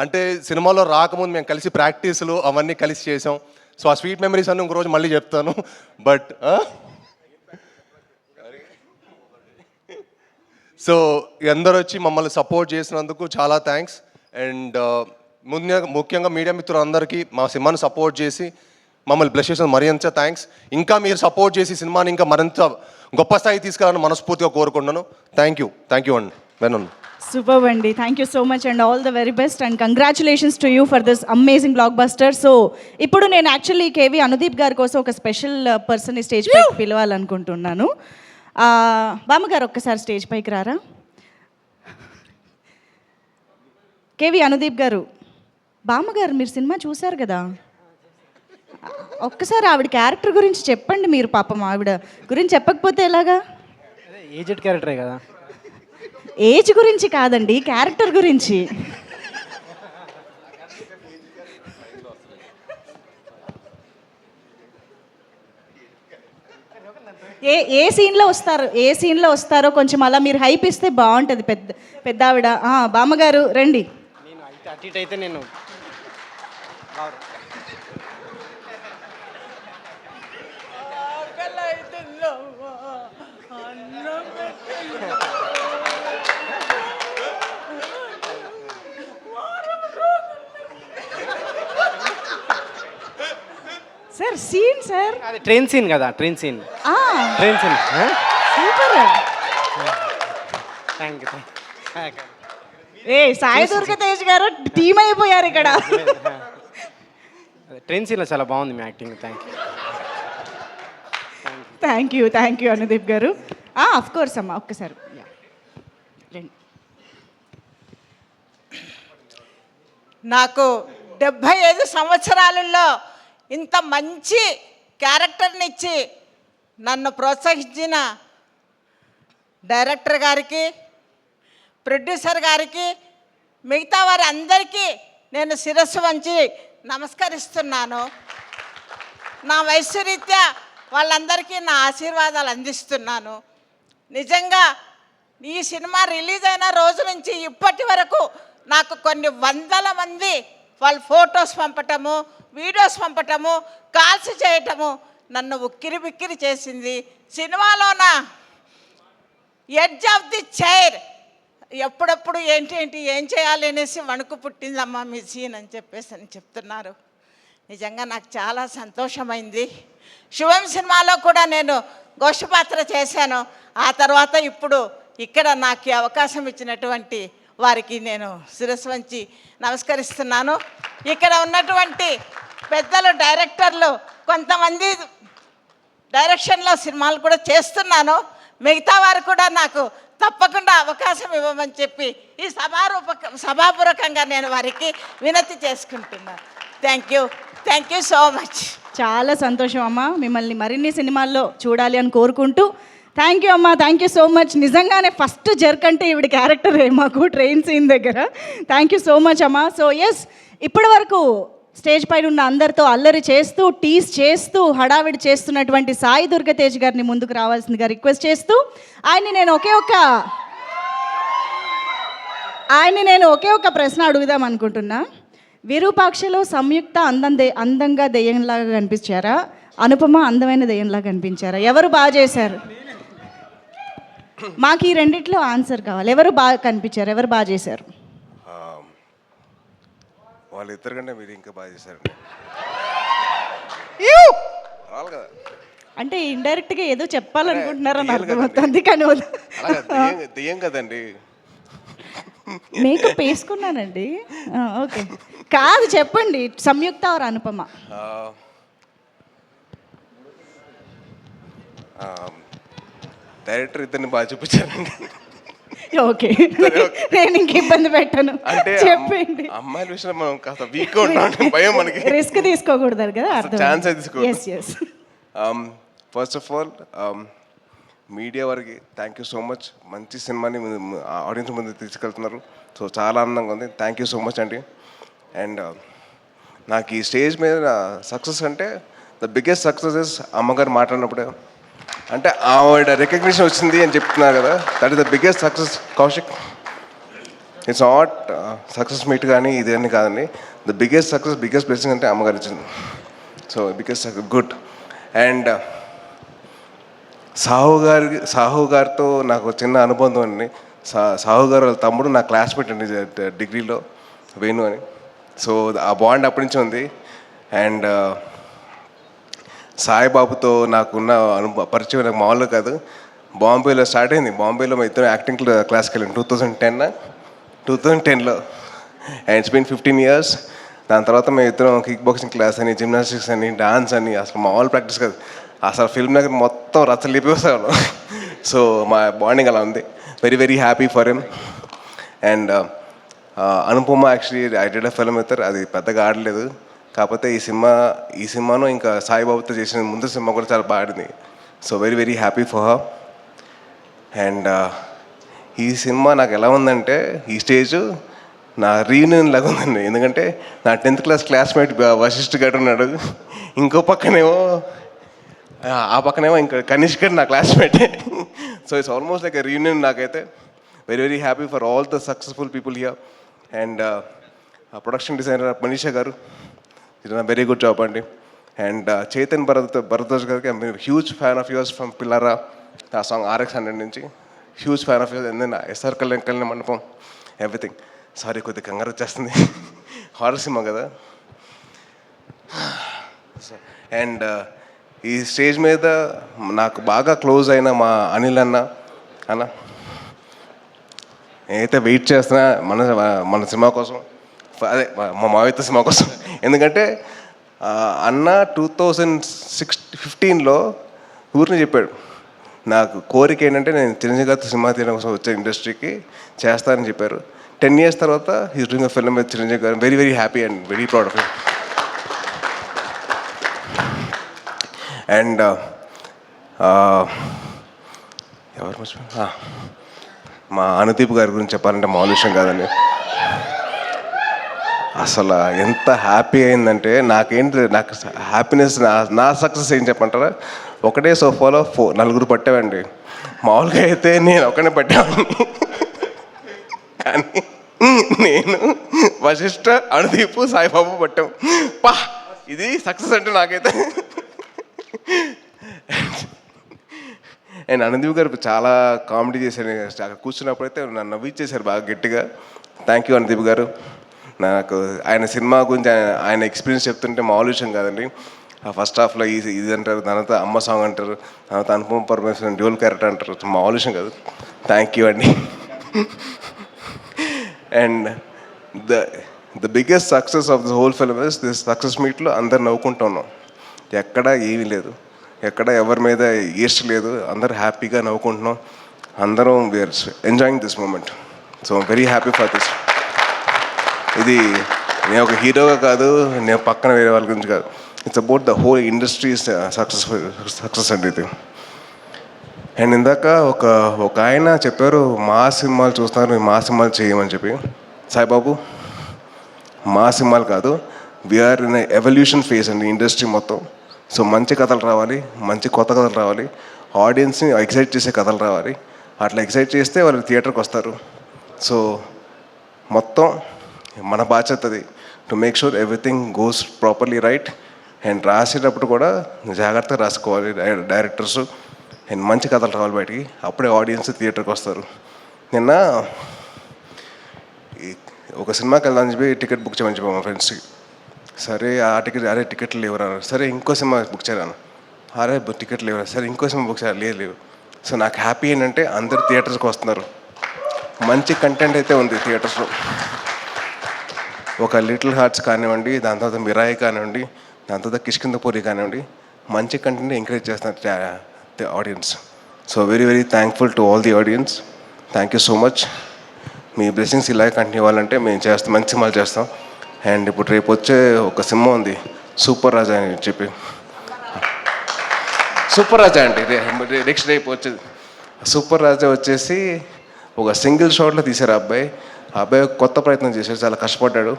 అంటే సినిమాలో రాకముందు మేము కలిసి ప్రాక్టీసులు అవన్నీ కలిసి చేసాం. సో ఆ స్వీట్ మెమరీస్ అన్నీ ఇంకో రోజు మళ్ళీ చెప్తాను. బట్ సో అందరూ వచ్చి మమ్మల్ని సపోర్ట్ చేసినందుకు చాలా థ్యాంక్స్. అండ్ ముఖ్యంగా మీడియా మిత్రులందరికీ మా సినిమాని సపోర్ట్ చేసి మమ్మల్ని బ్లెస్ చేసిన మరింత థ్యాంక్స్. ఇంకా మీరు సపోర్ట్ చేసి సినిమాని ఇంకా మరింత గొప్ప స్థాయి తీసుకురావాలని మనస్ఫూర్తిగా కోరుకుంటున్నాను. థ్యాంక్ యూ అండి. వెనన్ సూపర్ అండి. Thank you so much and all the very best and congratulations to you for this amazing block buster. So ఇప్పుడు నేను యాక్చువల్లీ కేవీ అనుదీప్ గారి కోసం ఒక స్పెషల్ పర్సన్ని స్టేజ్ పైకి పిలవాలనుకుంటున్నాను. బామ్మగారు ఒక్కసారి స్టేజ్ పైకి రారా. కేవీ అనుదీప్ గారు, బామ్మగారు మీరు సినిమా చూశారు కదా, ఒక్కసారి ఆవిడ క్యారెక్టర్ గురించి చెప్పండి. మీరు పాపం ఆవిడ గురించి చెప్పకపోతే ఎలాగా? ఏజెడ్ క్యారెక్టరే కదా. ఏజ్ గురించి కాదండి, క్యారెక్టర్ గురించి. ఏ సీన్లో వస్తారో కొంచెం అలా మీరు హైప్ ఇస్తే బాగుంటుంది. పెద్ద ఆవిడ బామ్మగారు రండి. నేను అటు ఇటు అయితే నేను సార్ సీన్ సార్ అది ట్రైన్ సీన్ కదా. Train scene super. Thank you. Sai Durga Tej గారు టీమ్ అయిపోయారు ఇక్కడ. ట్రైన్ సీన్లో చాలా బాగుంది మీ యాక్టింగ్. థ్యాంక్ యూ అనుదీప్ గారు. అఫ్ కోర్స్ అమ్మా, ఒక్కసారి రండి. నాకు 75 సంవత్సరాలలో ఇంత మంచి క్యారెక్టర్ని ఇచ్చి నన్ను ప్రోత్సహించిన డైరెక్టర్ గారికి, ప్రొడ్యూసర్ గారికి, మిగతా వారి అందరికీ నేను శిరస్సు వంచి నమస్కరిస్తున్నాను. నా వయస్సు రీత్యా వాళ్ళందరికీ నా ఆశీర్వాదాలు అందిస్తున్నాను. నిజంగా ఈ సినిమా రిలీజ్ అయిన రోజు నుంచి ఇప్పటి వరకు నాకు కొన్ని వందల మంది వాళ్ళు ఫొటోస్ పంపటము, వీడియోస్ పంపటము, కాల్స్ చేయటము నన్ను ఉక్కిరి బిక్కిరి చేసింది. సినిమాలోన ఎడ్జ్ ఆఫ్ ది చైర్ ఎప్పుడప్పుడు ఏంటి ఏం చేయాలి అనేసి వణుకు పుట్టిందమ్మా మీ సీన్ అని చెప్తున్నారు. నిజంగా నాకు చాలా సంతోషమైంది. శివం సినిమాలో కూడా నేను గోష్ఠ పాత్ర చేశాను. ఆ తర్వాత ఇప్పుడు ఇక్కడ నాకు ఈ అవకాశం ఇచ్చినటువంటి వారికి నేను శిరస్సు వంచి నమస్కరిస్తున్నాను. ఇక్కడ ఉన్నటువంటి పెద్దలు డైరెక్టర్లు కొంతమంది డైరెక్షన్లో సినిమాలు కూడా చేస్తున్నాను. మిగతా వారు కూడా నాకు తప్పకుండా అవకాశం ఇవ్వమని చెప్పి ఈ సభాపూర్వకంగా నేను వారికి వినతి చేసుకుంటున్నాను. Thank you so much. చాలా సంతోషం అమ్మ, మిమ్మల్ని మరిన్ని సినిమాల్లో చూడాలి అని కోరుకుంటూ థ్యాంక్ యూ అమ్మ, థ్యాంక్ యూ సో మచ్. నిజంగానే ఫస్ట్ జర్క్ అంటే ఈవిడ క్యారెక్టరే మాకు ట్రైన్ సీన్ దగ్గర. థ్యాంక్ యూ సో మచ్ అమ్మ. సో ఎస్, ఇప్పటి వరకు స్టేజ్ పైన ఉన్న అందరితో అల్లరి చేస్తూ టీస్ చేస్తూ హడావిడి చేస్తున్నటువంటి సాయి దుర్గతేజ్ గారిని ముందుకు రావాల్సిందిగా రిక్వెస్ట్ చేస్తూ ఆయన్ని నేను ఒకే ఒక ప్రశ్న అడుగుదాం అనుకుంటున్నా. విరూపాక్షలో సంయుక్త అందంగా దెయ్యంలాగా కనిపించారా, అనుపమ అందమైన దెయ్యంలాగా కనిపించారా? ఎవరు బాగా చేశారు? మాకు ఈ రెండిట్లో ఆన్సర్ కావాలి. ఎవరు బాగా కనిపించారు, ఎవరు బాగా చేశారు? వాళ్ళిద్దరు కంటే మీరు ఇంకా బాగా చేశారండి. అంటే ఇండైరెక్ట్గా ఏదో చెప్పాలనుకుంటున్నారని అర్థమవుతుంది, కానీ దెయ్యం కదండి. మేకప్ వేసుకున్నానండి. ఓకే, కాదు చెప్పండి, సంయుక్త ఆర్ అనుపమ? డైరెక్టర్ ఇద్దరిని బాగా చూపించారండి. ఓకే, నేను ఇంక ఇబ్బంది పెట్టను, అంటే చెప్పండి. అమ్మాయిల విషయంలో మనం కాస్త వీక్గా ఉంటాం, భయం మనకి. రిస్క్ తీసుకోకూడదు కదా, ఛాన్స్ తీసుకోకూడదు. Yes yes. First of all media వారికి థ్యాంక్ యూ సో మచ్. మంచి సినిమాని ఆడియన్స్ ముందు తీసుకెళ్తున్నారు. సో చాలా ఆనందంగా ఉంది. థ్యాంక్ యూ సో మచ్ అండి. అండ్ నాకు ఈ స్టేజ్ మీద సక్సెస్ అంటే ద బిగ్గెస్ట్ సక్సెస్ ఇస్ అమ్మగారు మాట్లాడినప్పుడే, అంటే ఆవిడ రికగ్నిషన్ వచ్చింది అని చెప్తున్నారు కదా, that is the biggest success Kaushik. It's not success meet కానీ ఇది అని కాదండి. The biggest success, biggest blessing అంటే అమ్మగారు ఇచ్చింది. So biggest good. And Sahu గారితో నాకు చిన్న అనుబంధం అండి. సాహు గారు వాళ్ళ తమ్ముడు నా క్లాస్మేట్ అండి డిగ్రీలో, వేణు అని. సో ఆ బాండ్ అప్పటి నుంచి ఉంది. అండ్ సాయిబాబుతో నాకున్న పరిచయం నాకు మామూలుగా కాదు. బాంబేలో స్టార్ట్ అయింది. బాంబేలో మా ఇద్దరు యాక్టింగ్ క్లాస్కి వెళ్ళాను 2010లో. And it's been 15 years. దాని తర్వాత మేము ఇద్దరం కిక్ బాక్సింగ్ క్లాస్ అని, జిమ్నాస్టిక్స్ అని, డాన్స్ అని, అసలు మామూలు ప్రాక్టీస్ కాదు. అసలు ఫిల్మ్ దగ్గర మొత్తం రచ్చలిపిస్తాను. సో మా బాండింగ్ అలా ఉంది. Very very happy for him. And Anupama actually I did a film with her. అది పెద్దగా ఆడలేదు, కాకపోతే ఈ సినిమాను ఇంకా సాయిబాబుతో చేసిన ముందు సినిమా కూడా చాలా బాగుంది. So very very happy for her. And ఈ సినిమా నాకు ఎలా ఉందంటే, ఈ స్టేజ్ నా రీయూనియన్ లాగా ఉందండి. ఎందుకంటే నా 10th క్లాస్ క్లాస్మేట్ వశిష్ఠ గారు ఉన్నాడు, ఇంకో పక్కనేమో ఇంకా కనిష్క్ గారు నా క్లాస్మేటే. So it's almost like reunion నాకైతే. Very very happy for all the successful people here. And production designer Manisha garu, ఇది నా వెరీ గుడ్ జాబ్ అండి. అండ్ చైతన్ భరద్వాజ్ గారికి I'm huge fan of yours from Pillaa Raa, ఆ సాంగ్ RX100 నుంచి huge fan of yours. And then SR Kalyana Mandapam, everything. Sorry, కొద్దిగా కంగారు వచ్చేస్తుంది, horror సినిమా కదా. అండ్ ఈ స్టేజ్ మీద నాకు బాగా క్లోజ్ అయిన మా అనిల్ అన్న నేనైతే వెయిట్ చేస్తున్నా మన సినిమా కోసం, అదే మా మావిత సినిమా కోసం. ఎందుకంటే అన్న 2015లో ఊరిని చెప్పాడు, నాకు కోరిక ఏంటంటే నేను చిరంజీవి గారితో సినిమా తీయడం కోసం వచ్చే ఇండస్ట్రీకి చేస్తానని చెప్పారు. 10 years తర్వాత he's doing a film with Chiranjeevi garu. Very very happy and very proud of him. And ఎవరు మర్చిపోయి, మా అనుదీప్ గారి గురించి చెప్పాలంటే మామూలు విషయం కాదండి. అసలు ఎంత హ్యాపీ అయిందంటే, నాకు హ్యాపీనెస్, నా సక్సెస్ ఏం చెప్పంటారా, ఒకటే సోఫాలో 4 పట్టామండి. మామూలుగా అయితే నేను ఒకనే పట్టామండి, కానీ నేను వశిష్ఠ, అనుదీప్, సాయిబాబు పట్టాం. ఇది సక్సెస్ అంటే నాకైతే. అండ్ అనుదీప్ గారు చాలా కామెడీ చేశారు. అక్కడ కూర్చున్నప్పుడైతే నన్ను నవ్విచ్చేశారు బాగా గట్టిగా. థ్యాంక్ యూ అనుదీప్ గారు. నాకు ఆయన సినిమా గురించి ఆయన ఎక్స్పీరియన్స్ చెప్తుంటే మామూలు విషయం కాదండి. ఫస్ట్ హాఫ్లో ఇది అంటారు, తర్వాత అమ్మ సాంగ్ అంటారు, తర్వాత అనుపమ పరమేశ్వరన్ డ్యూల్ క్యారెక్టర్ అంటారు. మామూలు విషయం కాదు. థ్యాంక్ యూ అండి. And the biggest success of the whole film is this success మీట్లో అందరు నవ్వుకుంటూ ఉన్నాం, ఎక్కడా ఏమీ లేదు. ఎక్కడ ఎవరి మీద ఈస్ట్ లేదు, అందరూ హ్యాపీగా నవ్వుకుంటున్నాం, అందరం we're enjoying this moment. So very happy for this. ఇది నేను ఒక హీరోగా కాదు, నేను పక్కన వేరే వాళ్ళ గురించి కాదు, it's about the whole industry success అండి ఇది. అండ్ ఇందాక ఒక ఆయన చెప్పారు మా సినిమాలు చూస్తున్నారు, మా సినిమాలు చేయమని చెప్పి. సాయిబాబు, మా సినిమాలు కాదు, వీఆర్ ఇన్ ఎవల్యూషన్ ఫేజ్ అండి ఇండస్ట్రీ మొత్తం. సో మంచి కథలు రావాలి, మంచి కొత్త కథలు రావాలి, ఆడియన్స్ని ఎక్సైట్ చేసే కథలు రావాలి. అట్లా ఎక్సైట్ చేస్తే వాళ్ళు థియేటర్కి వస్తారు. సో మొత్తం మన బాధ్యత అది, to make sure everything goes properly right. And రాసేటప్పుడు కూడా జాగ్రత్తగా రాసుకోవాలి డైరెక్టర్స్. అండ్ మంచి కథలు రావాలి బయటికి, అప్పుడే ఆడియన్స్ థియేటర్కి వస్తారు. నిన్న ఒక సినిమాకి వెళ్దామని చెప్పి టికెట్ బుక్ చేయమని చెప్పాము మా ఫ్రెండ్స్కి. సరే ఆ టికెట్, అరే టికెట్లు లేవురా, సరే ఇంకో సినిమా బుక్ చేయరాను, అరే టికెట్లు లేవురా, సరే ఇంకో సినిమా బుక్ చేయాలి, లేవు. సో నాకు హ్యాపీ ఏంటంటే అందరు థియేటర్స్కి వస్తున్నారు, మంచి కంటెంట్ అయితే ఉంది థియేటర్స్లో. ఒక లిటిల్ హార్ట్స్ కానివ్వండి, దాని తర్వాత మిరాయి కానివ్వండి, దాని తర్వాత కిష్కిందపూరి కానివ్వండి, మంచి కంటెంట్ ఎంకరేజ్ చేస్తున్నారు the audience. So very very thankful to all the audience. Thank you so much. Me blessings ఇలాగే కంటిన్యూ అవ్వాలంటే మేము చేస్తాం, మంచి సినిమాలు చేస్తాం. అండ్ ఇప్పుడు రేపు వచ్చే ఒక సినిమా ఉంది సూపర్ రాజా అని చెప్పి, సూపర్ రాజా అండి నెక్స్ట్ రేపు వచ్చేది. సూపర్ రాజా వచ్చేసి ఒక సింగిల్ షాట్లో తీశారు ఆ అబ్బాయి కొత్త ప్రయత్నం చేశాడు, చాలా కష్టపడ్డాడు.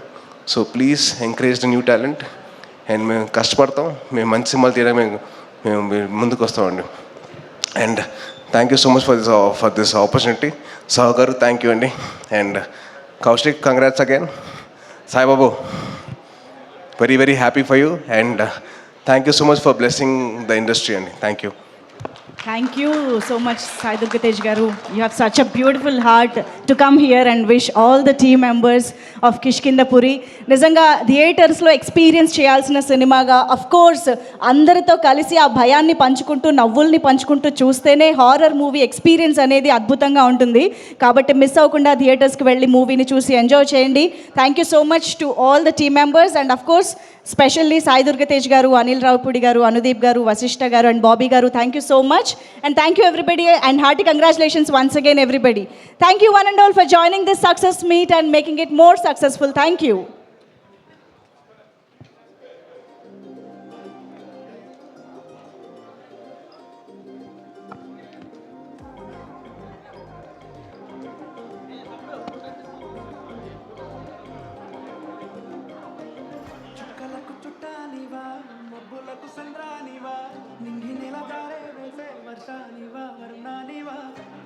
So please encourage the new talent. And మేము కష్టపడతాం, మేము మంచి సినిమాలు తీయడానికి మేము ముందుకు వస్తామండి. And thank you so much for this opportunity. Sahu garu thank you అండి. And Kaushik, congrats again. Saibabu, very very happy for you. And thank you so much for blessing the industry అండి. Thank you. Thank you so much, Sai Durgatej Garu. You have such a beautiful heart to come here and wish all the team members of Kishkindapuri. నిజంగా థియేటర్స్లో experience చేయాల్సిన సినిమాగా, of course అందరితో కలిసి ఆ భయాన్ని పంచుకుంటూ, నవ్వుల్ని పంచుకుంటూ చూస్తేనే హారర్ మూవీ ఎక్స్పీరియన్స్ అనేది అద్భుతంగా ఉంటుంది. కాబట్టి మిస్ అవ్వకుండా థియేటర్స్కి వెళ్ళి మూవీని చూసి ఎంజాయ్ చేయండి. Thank you so much to all the team members. And of course specially Sai Durgatej గారు, అనిల్ రావుపూడి గారు, అనుదీప్ గారు, వశిష్ఠ గారు అండ్ బాబీ గారు, thank you so much. And thank you everybody, and hearty congratulations once again everybody. Thank you one and all for joining this success meet and making it more successful. Thank you.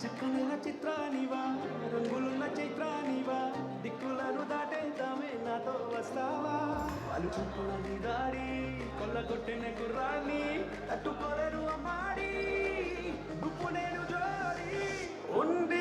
చక్కనైన చిత్రానివా, రంగులున్న చైత్రానివా, దిక్కులను దాటేద్దామే నాతో వస్తావా? వాళ్ళు చూపుల నీ దారి, కొల్లగొట్టిన గుర్రాన్ని తట్టుకోలేరు అమ్మాడి, నువ్వు నేను జోడి ఉండి